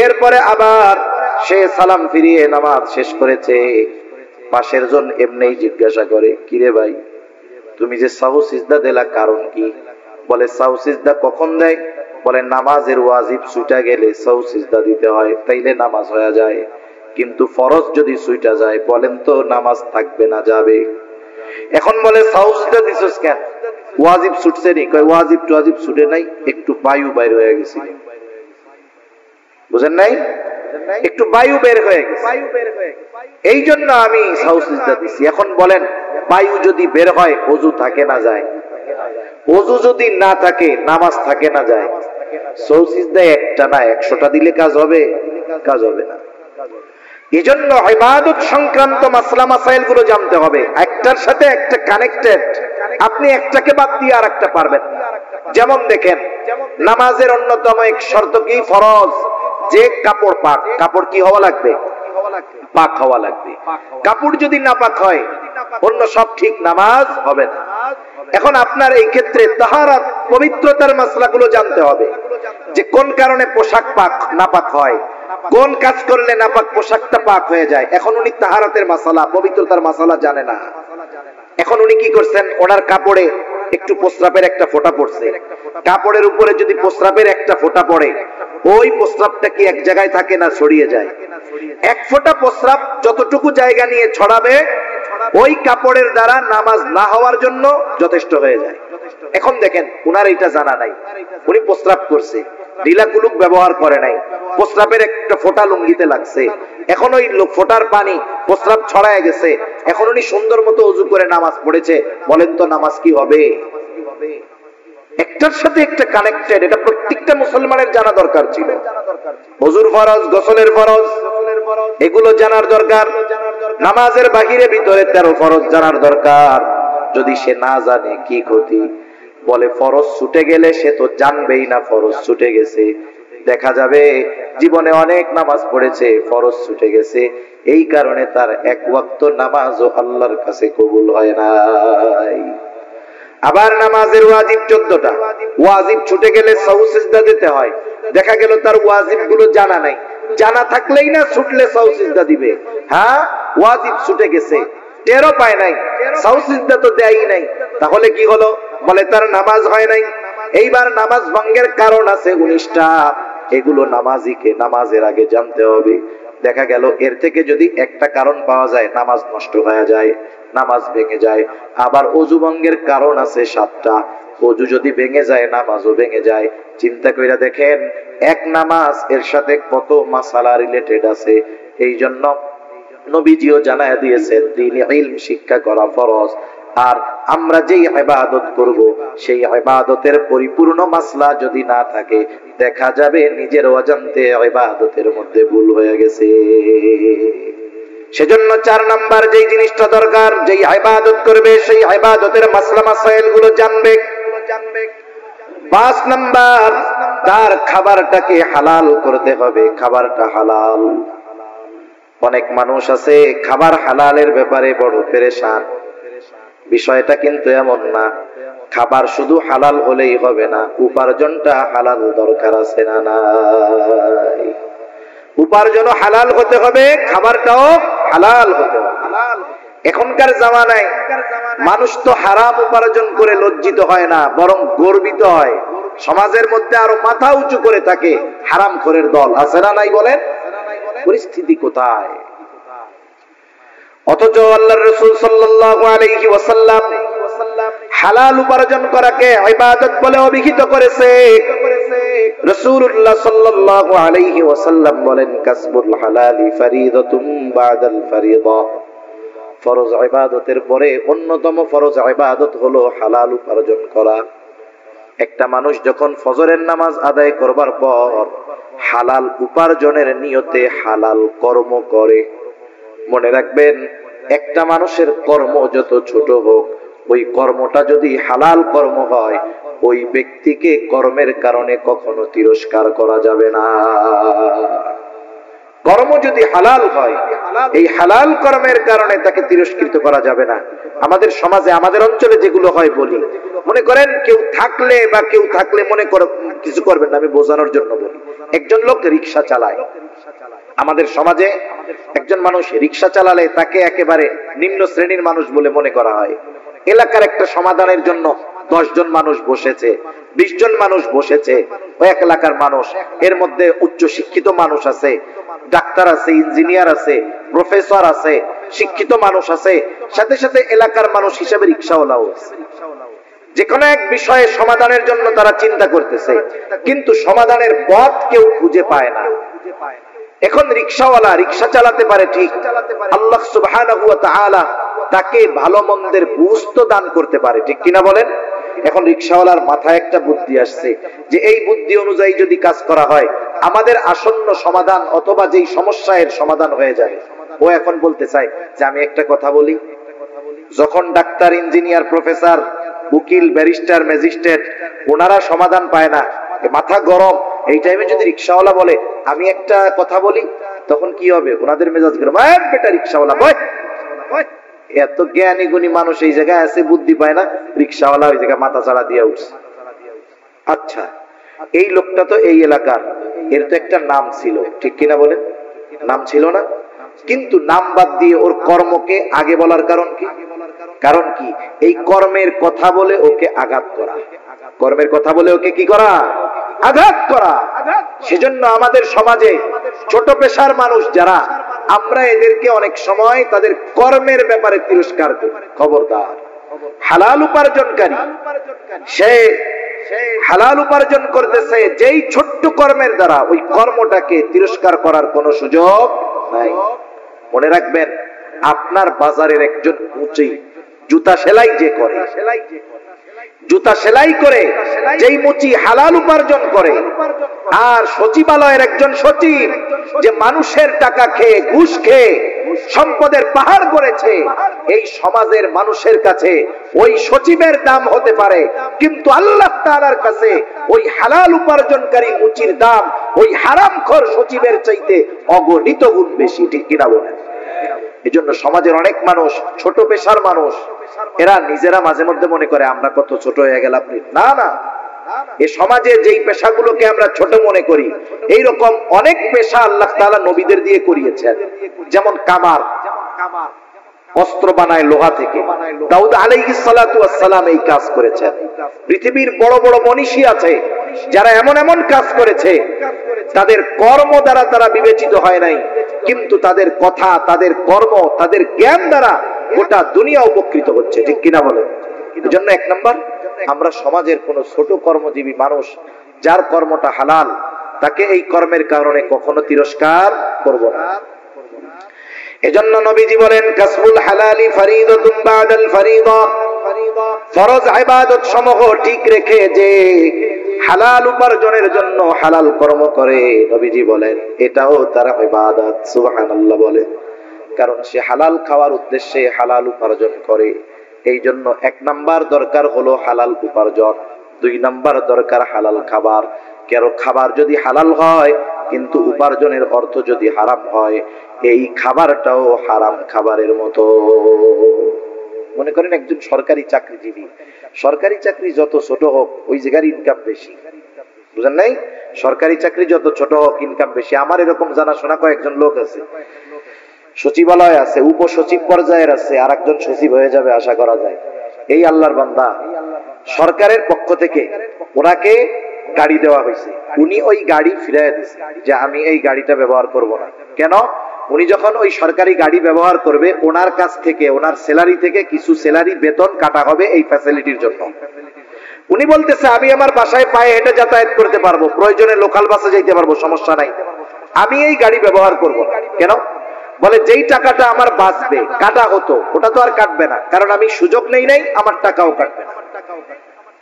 এরপরে আবার সে সালাম ফিরিয়ে নামাজ শেষ করেছে। পাশের জন এমনিই জিজ্ঞাসা করে, কিরে ভাই, তুমি যে সাহু সিজদা দিলা কারণ কি? বলে সাহু সিজদা কখন দেয়? বলে নামাজের ওয়াজিব ছুটা গেলে সাহু সিজদা দিতে হয়, তাইলে নামাজ হয়ে যায়। কিন্তু ফরজ যদি ছুটা যায়, বলেন তো নামাজ থাকবে না যাবে? এখন বলে সাহু সিজদা দিছস কেন? ওয়াজিব ছুটছে নি? কয় ওয়াজিব টুয়াজিব ছুটে নাই, একটু বায়ু বাইরে হয়ে গেছে। বুঝেন নাই? একটু বায়ু বের হয়ে গেছে, এই জন্য আমি সাউ সিজদা দিছি। এখন বলেন, বায়ু যদি বের হয় ওযু থাকে না যায়? ওযু যদি না থাকে নামাজ থাকে না যায়? সাউ সিজদা একটা না 100টা দিলে কাজ হবে? কাজ হবে না। এজন্য ইবাদত সংক্রান্ত মাসলা মাসাইল গুলো জানতে হবে, একটার সাথে একটা কানেক্টেড। আপনি একটাকে বাদ দিয়ে আরেকটা পারবেন না। যেমন দেখেন, নামাজের অন্যতম এক শর্ত কি? ফরজ। যে কাপড় পাক, কাপড় কি হওয়া লাগবে? পাক হওয়া লাগবে। কাপড় যদি না পাক হয় অন্য সব ঠিক, নামাজ হবে না। এখন আপনার এই ক্ষেত্রে তাহারাত, পবিত্রতার মাসলাগুলো জানতে হবে, যে কোন কারণে পোশাক পাক নাপাক হয়, কোন কাজ করলে নাপাক পোশাকটা পাক হয়ে যায়। এখন উনি তাহারাতের মাসালা, পবিত্রতার মাসালা জানে না। এখন উনি কি করছেন? ওনার কাপড়ে একটু প্রস্রাবের একটা ফোঁটা পড়ছে, কাপড়ের উপরে যদি প্রস্রাবের একটা ফোঁটা পড়ে, ওই প্রস্রাবটা কি এক জায়গায় থাকে না ছড়িয়ে যায়? এক ফোঁটা প্রস্রাব যতটুকু জায়গা নিয়ে ছড়াবে ওই কাপড়ের দ্বারা নামাজ না হওয়ার জন্য যথেষ্ট হয়ে যায়। এখন দেখেন, উনার এটা জানা নাই, উনি প্রস্রাব করছে, ঢিলা কুলুক ব্যবহার করে নাই, প্রস্রাবের একটা ফোঁটা লুঙ্গিতে লাগছে, এখন ওই ফোঁটার পানি প্রস্রাব ছড়ায় গেছে, এখন উনি সুন্দর মতো ওযু করে নামাজ পড়েছে, বলেন তো নামাজ কি হবে? একটার সাথে একটা কানেক্টেড। এটা প্রত্যেকটা মুসলমানের জানা দরকার ছিল। ওযুর ফরজ, গোসলের ফরজ, এগুলো জানার দরকার। নামাজের বাহিরে ভিতরে 13 ফরজ জানার দরকার। যদি সে না জানে কি ক্ষতি? বলে ফরজ ছুটে গেলে সে তো জানবেই না ফরজ ছুটে গেছে। দেখা যাবে জীবনে অনেক নামাজ পড়েছে, ফরজ ছুটে গেছে, এই কারণে তার এক ওয়াক্ত নামাজও আল্লাহর কাছে কবুল হয় নাই। আবার নামাজের ওয়াজিব 14টা, ওয়াজিব ছুটে গেলে সাউ সিজদা দিতে হয়। দেখা গেল তার ওয়াজিব গুলো জানা নাই, জানা থাকলেই না ছুটলে সাউ সিজদা দিবে। হ্যাঁ, ওয়াজিব ছুটে গেছে, টেরও পায় নাই, সাউ সিজদা তো দেয়ই নাই, তাহলে কি হলো? বলে তার নামাজ হয় নাই। এইবার নামাজ ভঙ্গের কারণ আছে 19টা, এগুলো নামাজিকে নামাজের আগে জানতে হবে। দেখা গেল এর থেকে যদি একটা কারণ পাওয়া যায়, নামাজ নষ্ট হয়ে যায়, নামাজ ভেঙে যায়। আবার ওযু ভঙ্গের কারণ আছে 7টা, ওযু যদি ভেঙে যায় নামাজও ভেঙে যায়। চিন্তা কইরা দেখেন, এক নামাজ এর সাথে কত মাসালা রিলেটেড আছে। এই জন্য নবীজিও জানায়া দিয়েছেন দ্বীনি ইলম শিক্ষা করা ফরজ। আর আমরা যেই ইবাদত করব সেই ইবাদতের পরিপূর্ণ মাসলা যদি না থাকে, দেখা যাবে নিজের অজান্তে ইবাদতের মধ্যে ভুল হয়ে গেছে। সেজন্য 4 নাম্বার যেই জিনিসটা দরকার, যেই ইবাদত করবে সেই ইবাদতের মাসলা মাসাইল গুলো জানবে। 5 নাম্বার, তার খাবারটাকে হালাল করতে হবে, খাবারটা হালাল। অনেক মানুষ আছে খাবার হালালের ব্যাপারে বড় পেরেশান। বিষয়টা কিন্তু এমন না, খাবার শুধু হালাল হলেই হবে না, উপার্জনটা হালাল দরকার আছে না নাই? উপার্জনও হালাল হতে হবে, খাবারটাও হালাল হতে হবে। এখনকার জামানায় মানুষ তো হারাম উপার্জন করে লজ্জিত হয় না, বরং গর্বিত হয়। সমাজের মধ্যে আরো মাথা উঁচু করে থাকে হারামখোরের দল, আছে না নাই বলেন? পরিস্থিতি কোথায়? অথচ আল্লাহর রাসূল সাল্লাল্লাহু আলাইহি ওয়াসাল্লাম হালাল উপার্জন করাকে ইবাদত বলে অভিহিত করেছে। রাসূলুল্লাহ সাল্লাল্লাহু আলাইহি ওয়াসাল্লাম বলেন, কাসবুল হালালি ফরিদাতুম বাদাল ফরিদা। ফরজ ইবাদতের পরে অন্যতম ফরজ ইবাদত হলো হালাল উপার্জন করা। একটা মানুষ যখন ফজরের নামাজ আদায় করবার পর হালাল উপার্জনের নিয়তে হালাল কর্ম করে, মনে রাখবেন একটা মানুষের কর্ম যত ছোট হোক, ওই কর্মটা যদি হালাল কর্ম হয়, ওই ব্যক্তিকে কর্মের কারণে কখনো তিরস্কার করা যাবে না। কর্ম যদি হালাল হয়, এই হালাল কর্মের কারণে তাকে তিরস্কৃত করা যাবে না। আমাদের সমাজে, আমাদের অঞ্চলে যেগুলো হয় বলি, মনে করেন কেউ থাকলে মনে করো কিছু করবেন না, আমি বোঝানোর জন্য বলি। একজন লোক রিকশা চালায়, আমাদের সমাজে একজন মানুষ রিকশা চালালে তাকে একেবারে নিম্ন শ্রেণীর মানুষ বলে মনে করা হয়। এলাকার একটা সমাধানের জন্য 10 জন মানুষ বসেছে, 20 জন মানুষ বসেছে, ওই এক এলাকার মানুষ, এর মধ্যে উচ্চ শিক্ষিত মানুষ আছে, ডাক্তার আছে, ইঞ্জিনিয়ার আছে, প্রফেসর আছে, শিক্ষিত মানুষ আছে, সাথে সাথে এলাকার মানুষ হিসেবে রিকশাওয়ালাও আছে। যে কোনো এক বিষয়ে সমাধানের জন্য তারা চিন্তা করতেছে, কিন্তু সমাধানের পথ কেউ খুঁজে পায় না। এখন রিকশাওয়ালা রিকশা চালাতে পারে ঠিক, আল্লাহ সুবহানাহু ওয়া তাআলা তাকে ভালো মন্দের বুঝ তো দান করতে পারে, ঠিক কিনা বলেন? এখন রিকশাওয়ালার মাথায় একটা বুদ্ধি আসছে যে এই বুদ্ধি অনুযায়ী যদি কাজ করা হয় আমাদের আসন্ন সমাধান অথবা যেই সমস্যা এর সমাধান হয়ে যাবে। ও এখন বলতে চায় যে আমি একটা কথা বলি, যখন ডাক্তার, ইঞ্জিনিয়ার, প্রফেসর, উকিল, ব্যারিস্টার, ম্যাজিস্ট্রেট ওনারা সমাধান পায় না, মাথা গরম, এই টাইমে যদি রিকশাওয়ালা বলে আমি একটা কথা বলি, তখন কি হবে? ওনাদের মেজাজ গরম, বেটা রিকশাওয়ালা বয়। এত জ্ঞানী গুণী মানুষ এই জায়গায় আছে, বুদ্ধি পায় না, রিকশাওয়ালা ওই জায়গায় মাথা চাড়া দিয়ে উঠছে। আচ্ছা, এই লোকটা তো এই এলাকার, এর তো একটা নাম ছিল, ঠিক কিনা বলেন? নাম ছিল না? কিন্তু নাম বাদ দিয়ে ওর কর্মকে আগে বলার কারণ কি? কারণ কি? এই কর্মের কথা বলে ওকে আঘাত করা, কর্মের কথা বলে ওকে কি করা? আঘাত করা। সেজন্য আমাদের সমাজে ছোট পেশার মানুষ যারা, আমরা এদেরকে অনেক সময় তাদের কর্মের ব্যাপারে তিরস্কার করি। খবরদার, হালাল উপার্জনকারী, সে হালাল উপার্জন করতেছে, যেই ছোট্ট কর্মের দ্বারা ওই কর্মটাকে তিরস্কার করার কোনো সুযোগ নাই। মনে রাখবেন, আপনার বাজারের একজন মুচি জুতা সেলাই যে করে, জুতা সেলাই করে যেই মুচি হালাল উপার্জন করে, আর সচিবালয়ের একজন সচিব যে মানুষের টাকা খেয়ে, ঘুষ খেয়ে সম্পদের পাহাড় করেছে, এই সমাজের মানুষের কাছে ওই সচিবের দাম হতে পারে, কিন্তু আল্লাহ তাআলার কাছে ওই হালাল উপার্জনকারী মুচির দাম ওই হারামখোর সচিবের চাইতে অগণিত গুণ বেশি, ঠিক কিনা বলেন? এজন্য সমাজের অনেক মানুষ, ছোট পেশার মানুষ, এরা নিজেরা মাঝে মধ্যে মনে করে আমরা কত ছোট হয়ে গেলাম। না না, এ সমাজে যেই পেশাগুলোকে আমরা ছোট মনে করি, এইরকম অনেক পেশা আল্লাহ তাআলা নবীদের দিয়ে করিয়েছেন। যেমন কামার, অস্ত্র বানায় লোহা থেকে, দাউদ আলাইহিস সালাতু ওয়াস সালাম এই কাজ করেছেন। পৃথিবীর বড় বড় মনীষী আছে যারা এমন এমন কাজ করেছে, তাদের কর্ম দ্বারা তারা বিবেচিত হয় নাই, কিন্তু তাদের কথা, তাদের কর্ম, তাদের জ্ঞান দ্বারা গোটা দুনিয়া উপকৃত হচ্ছে, ঠিক কিনা বলেন? এজন্য এক নাম্বার, আমরা সমাজের কোন ছোট কর্মজীবী মানুষ যার কর্মটা হালাল, তাকে এই কর্মের কারণে কখনো তিরস্কার করব না। এজন্য নবীজি বলেন, কাসবুল হালালি ফরিদাতুন বাদাল ফরিদা, ফরজ ইবাদত সমূহ ঠিক রেখে যে হালাল উপার্জনের জন্য হালাল কর্ম করে, নবীজি বলেন এটাও তার ইবাদত। সুবহানাল্লাহ বলেন, কারণ সে হালাল খাওয়ার উদ্দেশ্যে হালাল উপার্জন করে। এই জন্য এক নাম্বার দরকার হলো হালাল উপার্জন, দুই নাম্বার দরকার হালাল খাবার। কারণ খাবার যদি হালাল হয় কিন্তু উপার্জনের অর্থ যদি হারাম হয়, এই খাবারটাও হারাম খাবারের মতো। মনে করেন একজন সরকারি চাকরিজীবী, সরকারি চাকরি যত ছোট হোক ওই জায়গার ইনকাম বেশি, বুঝেন নাই? সরকারি চাকরি যত ছোট হোক ইনকাম বেশি। আমার এরকম জানাশোনা কয়েকজন লোক আছে, সচিবালয় আছে, উপসচিব পর্যায়ের আছে, আর একজন সচিব হয়ে যাবে আশা করা যায়। এই আল্লাহর বান্দা, সরকারের পক্ষ থেকে ওনাকে গাড়ি দেওয়া হয়েছে, উনি ওই গাড়ি ফিরিয়ে দিয়েছে যে আমি এই গাড়িটা ব্যবহার করব না। কেন? উনি যখন ওই সরকারি গাড়ি ব্যবহার করবে, ওনার কাছ থেকে, ওনার স্যালারি থেকে কিছু স্যালারি বেতন কাটা হবে এই ফ্যাসিলিটির জন্য। উনি বলতেছে আমি আমার বাসায় পায়ে হেঁটে যাতায়াত করতে পারবো, প্রয়োজনে লোকাল বাসে যেতে পারবো, সমস্যা নাই, আমি এই গাড়ি ব্যবহার করব না। কেন? বলে যেই টাকাটা আমার বাঁচবে, কাটা হতো, ওটা তো আর কাটবে না, কারণ আমি সুযোগ নেই নাই, আমার টাকাও কাটবে না।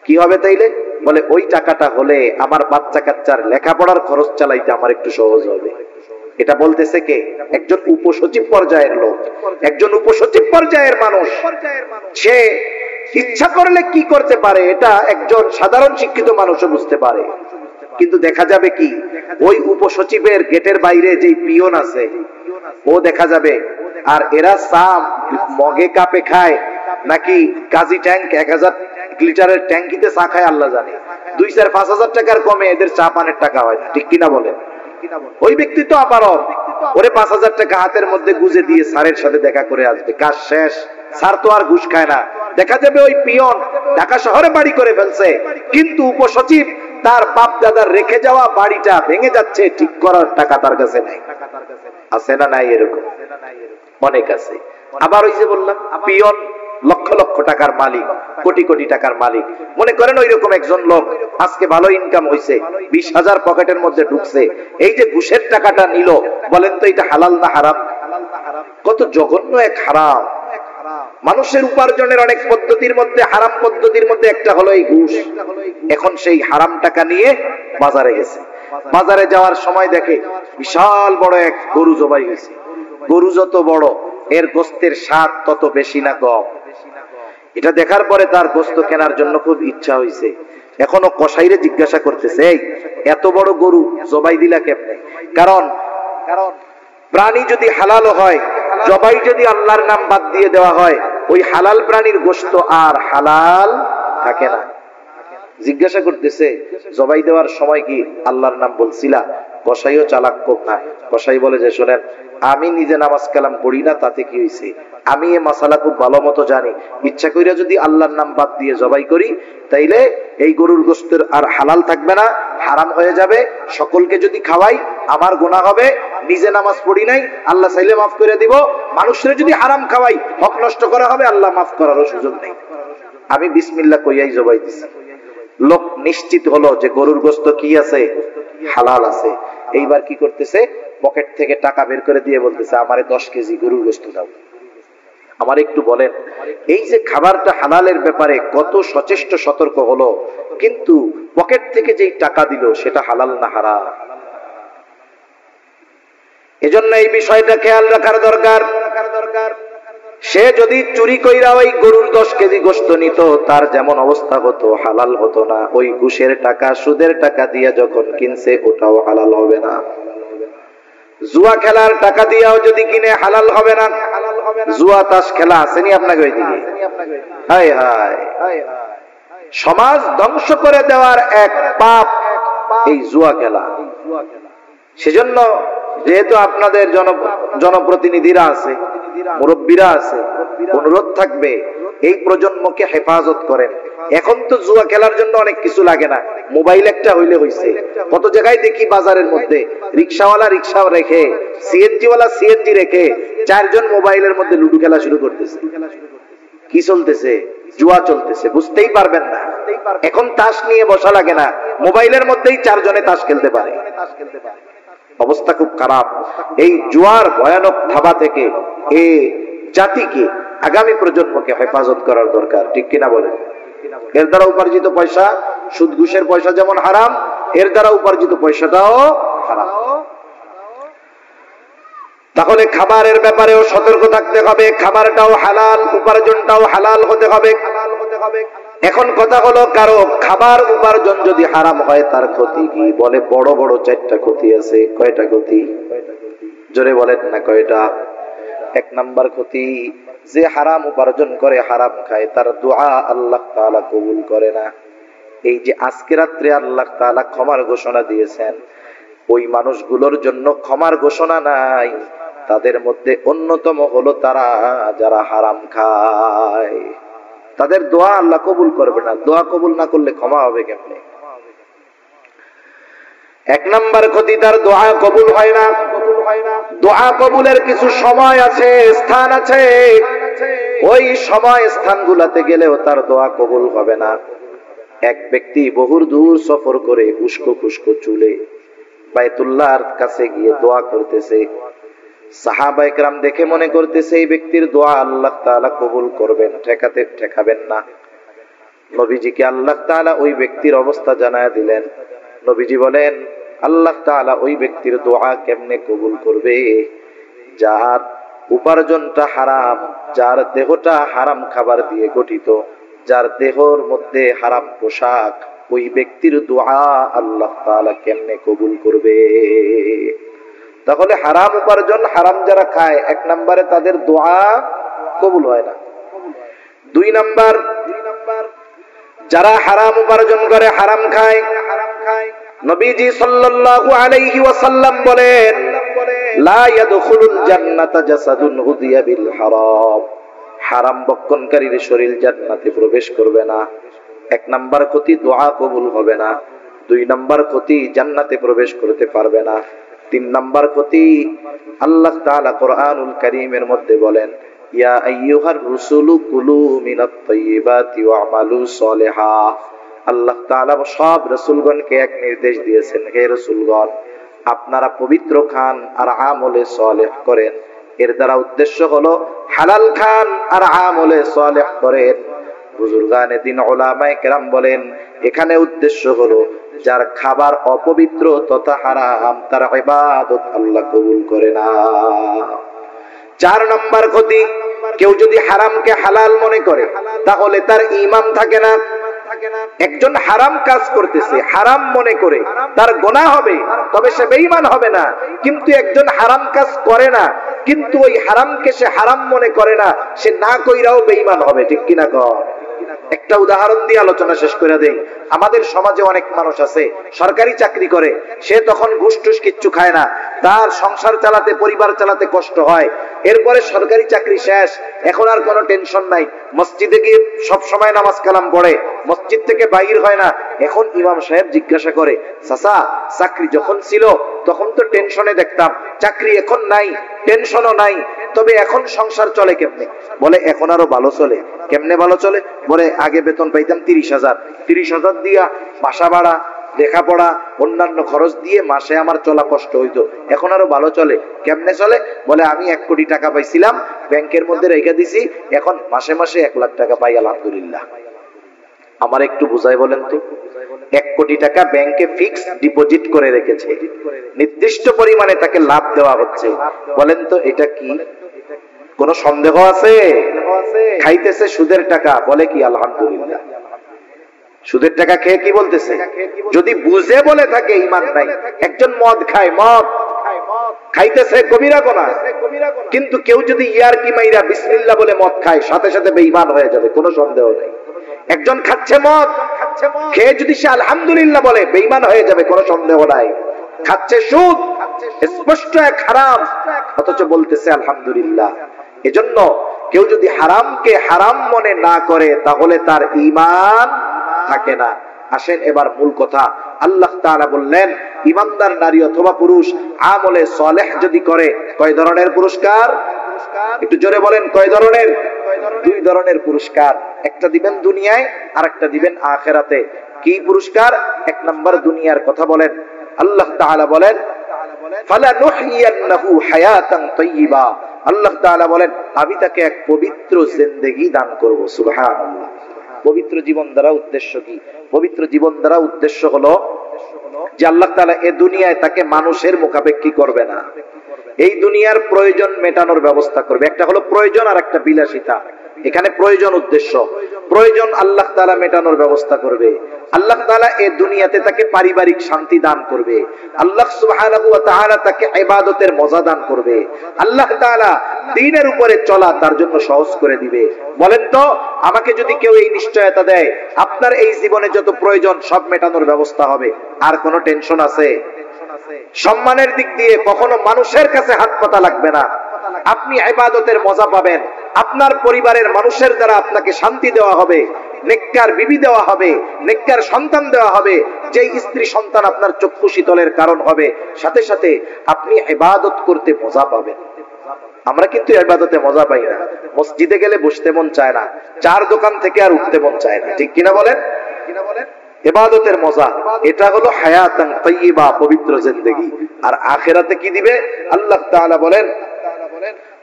কি হবে তাইলে? বলে ওই টাকাটা হলে আমার বাচ্চা কাচ্চার লেখাপড়ার খরচ চালাইতে আমার একটু সহজ হবে। এটা বলতেছে কে? একজন উপসচিব পর্যায়ের লোক, একজন উপসচিব পর্যায়ের মানুষ। সে ইচ্ছা করলে কি করতে পারে এটা একজন সাধারণ শিক্ষিত মানুষও বুঝতে পারে। কিন্তু দেখা যাবে কি, ওই উপসচিবের গেটের বাইরে যেই পিয়ন আছে ও দেখা যাবে, আর এরা চা মগে কাপে খায় নাকি কাজী ট্যাঙ্ক 1000 লিটারের ট্যাঙ্কিতে চা খায় আল্লাহ জানে। 2-4-5,000 টাকার কমে এদের চা পানের টাকা হয় না, ঠিক কিনা বলেন? ওই ব্যক্তি তো আবারও ওরে 5,000 টাকা হাতের মধ্যে গুজে দিয়ে স্যারের সাথে দেখা করে আসবে, কাজ শেষ। স্যার তো আর ঘুষ খায় না। দেখা যাবে ওই পিয়ন ঢাকা শহরে বাড়ি করে ফেলছে, কিন্তু উপসচিব তার বাপ দাদার রেখে যাওয়া বাড়িটা ভেঙে যাচ্ছে, ঠিক করার টাকা তার কাছে নাই। আছে না নাই? এরকম অনেক আছে। আবার ওই যে বললাম পিয়ন লক্ষ লক্ষ টাকার মালিক, কোটি কোটি টাকার মালিক। মনে করেন ওই রকম একজন লোক আজকে ভালো ইনকাম হইছে, 20,000 পকেটের মধ্যে ঢুকছে, এই যে ঘুষের টাকাটা নিল, বলেন তো এটা হালাল না হারাম? কত জঘন্য এক হারাম। মানুষের উপার্জনের অনেক পদ্ধতির মধ্যে হারাম পদ্ধতির মধ্যে একটা হলো এই ঘুষ। এখন সেই হারাম টাকা নিয়ে বাজারে গেছে, বাজারে যাওয়ার সময় দেখে বিশাল বড় এক গরু জবাই হয়েছে। গরু যত বড়, এর গোস্তের স্বাদ তত বেশি না কম। এটা দেখার পরে তার গোস্ত কেনার জন্য খুব ইচ্ছা হয়েছে। এখনো কসাইরে জিজ্ঞাসা করতেছে, এই এত বড় গরু জবাই দিলা কেমনে? কারণ প্রাণী যদি হালাল হয়, জবাই যদি আল্লাহর নাম বাদ দিয়ে দেওয়া হয়, ওই হালাল প্রাণীর গোশত আর হালাল থাকে না। জিজ্ঞাসা করতেছে, জবাই দেওয়ার সময় কি আল্লাহর নাম বলছিলা? কসাইও চালাক খুব না। কসাই বলে যে, শোনেন, আমি নিজে নামাজ কালাম পড়ি না, তাতে কি হয়েছে? আমি এই মাসালা খুব ভালো মতো জানি। ইচ্ছা কইরা যদি আল্লাহর নাম বাদ দিয়ে জবাই করি, তাইলে এই গরুর গোশতের আর হালাল থাকবে না, হারাম হয়ে যাবে। সকলকে যদি খাওয়াই আমার গুনাহ হবে। নিজে নামাজ পড়ি নাই, আল্লাহ চাইলে মাফ করে দিব। মানুষের যদি হারাম খাওয়াই, হক নষ্ট করা হবে, আল্লাহ মাফ করারও সুযোগ নেই। আমি বিসমিল্লাহ কইয়াই জবাই দিছি। লোক নিশ্চিত হলো যে গরুর গোশত কি আছে? হালাল আছে। এইবার কি করতেছে? পকেট থেকে টাকা বের করে দিয়ে বলতেছে, আমারে 10 কেজি গরুর গোশত দাও। আমার একটু বলেন, এই যে খাবারটা হালালের ব্যাপারে কত সচেষ্ট সতর্ক হলো, কিন্তু পকেট থেকে যেই টাকা দিল সেটা হালাল না হারাম? এজন্য এই বিষয়টা খেয়াল রাখার দরকার। সে যদি চুরি কইরা ওই গরুর 10 কেজি গোশত নিত, তার যেমন অবস্থা হতো, হালাল হতো না। ওই ঘুষের টাকা, সুদের টাকা দিয়ে যখন কিনছে, ওটাও হালাল হবে না। জুয়া খেলার টাকা দিয়েও যদি কিনে, হালাল হবে না। জুয়া তাস খেলা আসেনি আপনাকে ওইদিকে? হায় হায়, সমাজ ধ্বংস করে দেওয়ার এক পাপ এই জুয়া খেলা। সেজন্য যেহেতু আপনাদের জনপ্রতিনিধিরা আছে, মুরব্বীরা আছে, অনুরোধ থাকবে এই প্রজন্মকে হেফাজত করেন। এখন তো জুয়া খেলার জন্য অনেক কিছু লাগে না, মোবাইল একটা হইলে হইছে। কত জায়গায় দেখি বাজারের মধ্যে রিক্সাওয়ালা রিক্সা রেখে, সিএনজিওয়ালা সিএনজি রেখে, 4 জন মোবাইলের মধ্যে লুডু খেলা শুরু করতেছে। কি চলতেছে? জুয়া চলতেছে, বুঝতেই পারবেন না। এখন তাস নিয়ে বসা লাগে না, মোবাইলের মধ্যেই 4 জনে তাস খেলতে পারে। অবস্থা খুব খারাপ। এই জুয়ার ভয়ানক থাবা থেকে এই জাতিকে, আগামী প্রজন্মকে হেফাজত করার দরকার, ঠিক কিনা বলেন? এর দ্বারা উপার্জিত পয়সা, সুদ ঘুষের পয়সা যেমন হারাম, এর দ্বারা উপার্জিত পয়সাটাও হারাম। তাহলে খাবারের ব্যাপারেও সতর্ক থাকতে হবে। খাবারটাও হালাল, উপার্জনটাও হালাল হতে হবে। এখন কথা হলো, কারো খাবার উপার্জন যদি হারাম হয়, তার ক্ষতি কি? বলে বড় বড় 4টা ক্ষতি আছে। কয়টা ক্ষতি? জোরে বলেন না কয়টা? 1 নাম্বার ক্ষতি, যে হারাম উপার্জন করে, হারাম খায়, তার দোয়া আল্লাহ তাআলা কবুল করে না। এই যে আজকে রাত্রে আল্লাহ তাআলা ক্ষমার ঘোষণা দিয়েছেন, ওই মানুষগুলোর জন্য ক্ষমার ঘোষণা নাই। তাদের মধ্যে অন্যতম হলো তারা যারা হারাম খায়। তাদের দোয়া আল্লাহ কবুল করবে না। দোয়া কবুল না করলে ক্ষমা হবে কেমনে? 1 নাম্বার ক্ষতি, তার দোয়া কবুল হয় না। দোয়া কবুলের কিছু সময় আছে, স্থান আছে। ওই সময় স্থানগুলোতে গেলেও তার দোয়া কবুল হবে না। এক ব্যক্তি বহু দূর সফর করে উস্কো খুস্কো চুলে বাইতুল্লাহর কাছে গিয়ে দোয়া করতেছে। সাহাবায়ে কেরাম দেখে মনে করতেছে এই ব্যক্তির দোয়া আল্লাহ তাআলা কবুল করবেন, ঠেকাবেন না। নবীজিকে আল্লাহ তাআলা ওই ব্যক্তির অবস্থা জানায় দিলেন। নবীজি বলেন, আল্লাহ তাআলা ওই ব্যক্তির দোয়া কেমনে কবুল করবে? যার উপার্জনটা হারাম, যার দেহটা হারাম খাবার দিয়ে গঠিত, যার দেহর মধ্যে হারাম পোশাক, ওই ব্যক্তির দোয়া আল্লাহ তাআলা কেমনে কবুল করবে? তাহলে হারাম উপার্জন, হারাম যারা খায়, 1 নম্বরে তাদের দোয়া কবুল হয় না। 2 নম্বর, যারা হারাম উপার্জন করে, হারাম খায়, নবীজি সাল্লাল্লাহু আলাইহি ওয়াসাল্লাম বলেন, লা ইয়াদখুলুল জান্নাতা জাসাদুন হুদিয়া বিল হারাম। হারাম বক্ষণকারীর শরীর জান্নাতে প্রবেশ করবে না। 1 নাম্বার ক্ষতি, দোয়া কবুল হবে না। 2 নাম্বার ক্ষতি, জান্নাতে প্রবেশ করতে পারবে না। 3 নাম্বার ক্ষতি, আল্লাহ তাআলা কোরআনুল কারীমের মধ্যে বলেন, ইয়া আইয়ুহার রুসুলু কুলু মিনাত তাইয়্যিবাতি ওয়া'মালু সলিহা। আল্লাহ তাআলা সব রাসূলগণকে এক নির্দেশ দিয়েছেন, হে রাসূলগণ আপনারা পবিত্র খান আর আমলে সালেহ করেন। এর দ্বারা উদ্দেশ্য হলো হালাল খান আর আমলে সালেহ করেন। বুজুর্গানে দিন উলামায়ে কেরাম বলেন এখানে উদ্দেশ্য হলো যার খাবার অপবিত্র তথা হারাম তার ইবাদত আল্লাহ কবুল করে না। 4 নম্বর ক্ষতি, কেউ যদি হারামকে হালাল মনে করে তাহলে তার ঈমান থাকে না। একজন হারাম কাজ করতেছে হারাম মনে করে, তার গুনাহ হবে তবে সে বেঈমান হবে না। কিন্তু একজন হারাম কাজ করে না কিন্তু ওই হারামকে সে হারাম মনে করে না, সে না কইরাও বেঈমান হবে। ঠিক কিনা কর? একটা উদাহরণ দিয়ে আলোচনা শেষ করে দেই। আমাদের সমাজে অনেক মানুষ আছে সরকারি চাকরি করে, সে তখন ঘুষ টুস কিচ্ছু খায় না, তার সংসার চালাতে পরিবার চালাতে কষ্ট হয়। এরপরে সরকারি চাকরি শেষ, এখন আর কোনো টেনশন নাই, মসজিদে গিয়ে সব সময় নামাজ কালাম পড়ে, মসজিদ থেকে বাইর হয় না। এখন ইমাম সাহেব জিজ্ঞাসা করে, চাচা চাকরি যখন ছিল তখন তো টেনশনে দেখতাম, চাকরি এখন নাই, টেনশনও নাই, তবে এখন সংসার চলে কেমনে? বলে এখন আরো ভালো চলে। কেমনে ভালো চলে? বলে আগে বেতন পাইতাম 30,000, 30,000 দিয়া বাসা ভাড়া লেখাপড়া অন্যান্য খরচ দিয়ে মাসে আমার চলা কষ্ট হইতো, এখন আরো ভালো চলে। কেমনে চলে? বলে আমি 1 কোটি টাকা পাইছিলাম, ব্যাংকের মধ্যে রেখে দিছি, এখন মাসে মাসে 1 লাখ টাকা পাই আলহামদুলিল্লাহ। আমার একটু বুঝাই বলেন তো, 1 কোটি টাকা ব্যাংকে ফিক্সড ডিপোজিট করে রেখেছে, নির্দিষ্ট পরিমাণে তাকে লাভ দেওয়া হচ্ছে। বলেন তো এটা কি কোনো সন্দেহ আছে? খাইতেছে সুদের টাকা, বলে কি আলহামদুলিল্লাহ। সুদের টাকা খেয়ে কি বলতেছে? যদি বুঝে বলে থাকে ঈমান নাই। একজন মদ খায়, মদ খাইতেছে কবিরা গুনাহ, কিন্তু কেউ যদি ইয়ারকি মাইরা বিসমিল্লাহ বলে মদ খায় সাথে সাথে বেঈমান হয়ে যাবে, কোনো সন্দেহ নেই। একজন খাচ্ছে মদ, খেয়ে যদি সে আলহামদুলিল্লাহ বলে বেঈমান হয়ে যাবে, কোনো সন্দেহ নাই। খাচ্ছে সুদ, স্পষ্ট এক হারাম, অথচ বলতেছে আলহামদুলিল্লাহ। এজন্য কেউ যদি হারামকে হারাম মনে না করে তাহলে তার ঈমান থাকে না। আসেন এবার মূল কথা। আল্লাহ তাআলা বললেন ঈমানদার নারী অথবা পুরুষ আমলে সালেহ যদি করে, কয় ধরনের পুরস্কার? একটু জোরে বলেন, কয় ধরনের? 2 ধরনের পুরস্কার, একটা দিবেন দুনিয়ায় আর একটা দিবেন আখিরাতে। কি পুরস্কার? 1 নাম্বার দুনিয়ার কথা বলেন। আল্লাহ তাআলা বলেন ফালানুহইয়ান্নাহু হায়াতান তাইয়্যিবা। আল্লাহ তাআলা বলেন আমি তাকে এক পবিত্র জিন্দেগি দান করব। সুবহানাল্লাহ। পবিত্র জীবন দ্বারা উদ্দেশ্য কি? পবিত্র জীবন দ্বারা উদ্দেশ্য হলো যে আল্লাহ তাআলা এই দুনিয়ায় তাকে মানুষের মুখাপেক্ষী করবে না, এই দুনিয়ার প্রয়োজন মেটানোর ব্যবস্থা করবে। একটা হলো প্রয়োজন আর একটা বিলাসিতা। এখানে প্রয়োজন উদ্দেশ্য, প্রয়োজন আল্লাহ তাআলা মেটানোর ব্যবস্থা করবে। আল্লাহ তাআলা এই দুনিয়াতে তাকে পারিবারিক শান্তি দান করবে। আল্লাহ সুবহানাহু ওয়া তাআলা তাকে ইবাদতের মজা দান করবে। আল্লাহ তাআলা দ্বীনের উপরে চলা তার জন্য সহজ করে দিবে। বলেন তো আমাকে যদি কেউ এই নিশ্চয়তা দেয় আপনার এই জীবনে যত প্রয়োজন সব মেটানোর ব্যবস্থা হবে, আর কোনো টেনশন আছে? সম্মানের দিক দিয়ে কখনো মানুষের কাছে হাত পাতা লাগবে না, আপনি ইবাদতের মজা পাবেন। আপনার পরিবারের মানুষের দ্বারা আপনাকে শান্তি দেওয়া হবে, নেককার বিবি দেওয়া হবে, নেককার সন্তান দেওয়া হবে, যেই স্ত্রী সন্তান আপনার চক্ষু শীতলের কারণ হবে। সাথে সাথে আপনি ইবাদত করতে মজা পাবেন। আমরা কিন্তু ইবাদতে মজা পাই না, মসজিদে গেলে বসতে মন চায় না, 4 দোকান থেকে আর উঠতে মন চায় না। ঠিক কিনা বলেন? ইবাদতের মজা, এটা হলো হায়াতান তাইয়্যিবা, পবিত্র জিন্দেগি। আর আখিরাতে কি দিবে? আল্লাহ তাআলা বলেন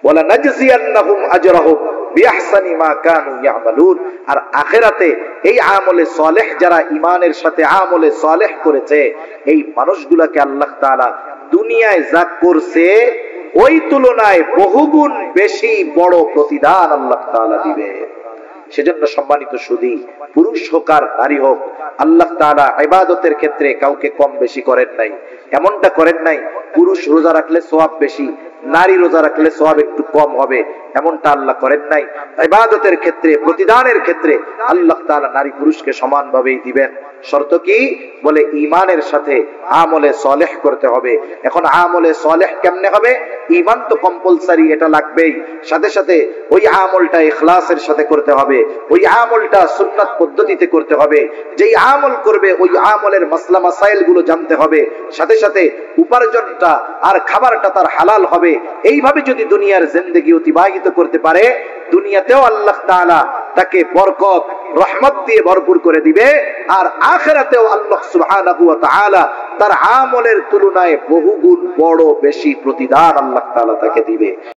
ওয়ালা নাজজিয়ান্নাহুম আজরাহুম বিআহসানি মা কানু ইয়ামালুন। আর আখিরাতে এই আমলে সালেহ যারা ঈমানের সাথে আমলে সালেহ করেছে এই মানুষগুলোকে আল্লাহ তাআলা দুনিয়ায় যা করছে ওই তুলনায় বহুগুণ বেশি বড় প্রতিদান আল্লাহ তাআলা দিবে। সেজন্য সম্মানিত সুধী, পুরুষ হোক আর নারী হোক, আল্লাহ তাআলা ইবাদতের ক্ষেত্রে কাউকে কম বেশি করেন নাই। এমনটা করেন নাই পুরুষ রোজা রাখলে সওয়াব বেশি, নারী রোজা রাখলে সওয়াব একটু কম হবে, এমনটা আল্লাহ করেন নাই। ইবাদতের ক্ষেত্রে, প্রতিদানের ক্ষেত্রে আল্লাহ তাআলা নারী পুরুষকে সমানভাবেই দিবেন। শর্ত কি? বলে ঈমানের সাথে আমলে সালেহ করতে হবে। এখন আমলে সালেহ কেমনে হবে? ঈমান তো কম্পালসারি, এটা লাগবেই। সাথে সাথে ওই আমলটা ইখলাসের সাথে করতে হবে, ওই আমলটা সুন্নাত পদ্ধতিতে করতে হবে। যেই আমল করবে ওই আমলের মাসলা মাসাইল গুলো জানতে হবে। সাথে সাথে উপার্জনটা আর খাবারটা তার হালাল হবে। এইভাবে যদি দুনিয়ার জিন্দেগি অতিবাহিত করতে পারে, দুনিয়াতেও আল্লাহ তাআলা তাকে বরকত রহমত দিয়ে ভরপুর করে দিবে, আর আখিরাতেও আল্লাহ সুবহানাহু ওয়া তাআলা তার আমলের তুলনায় বহুগুণ বড় বেশি প্রতিদান আল্লাহ তাআলা তাকে দিবে।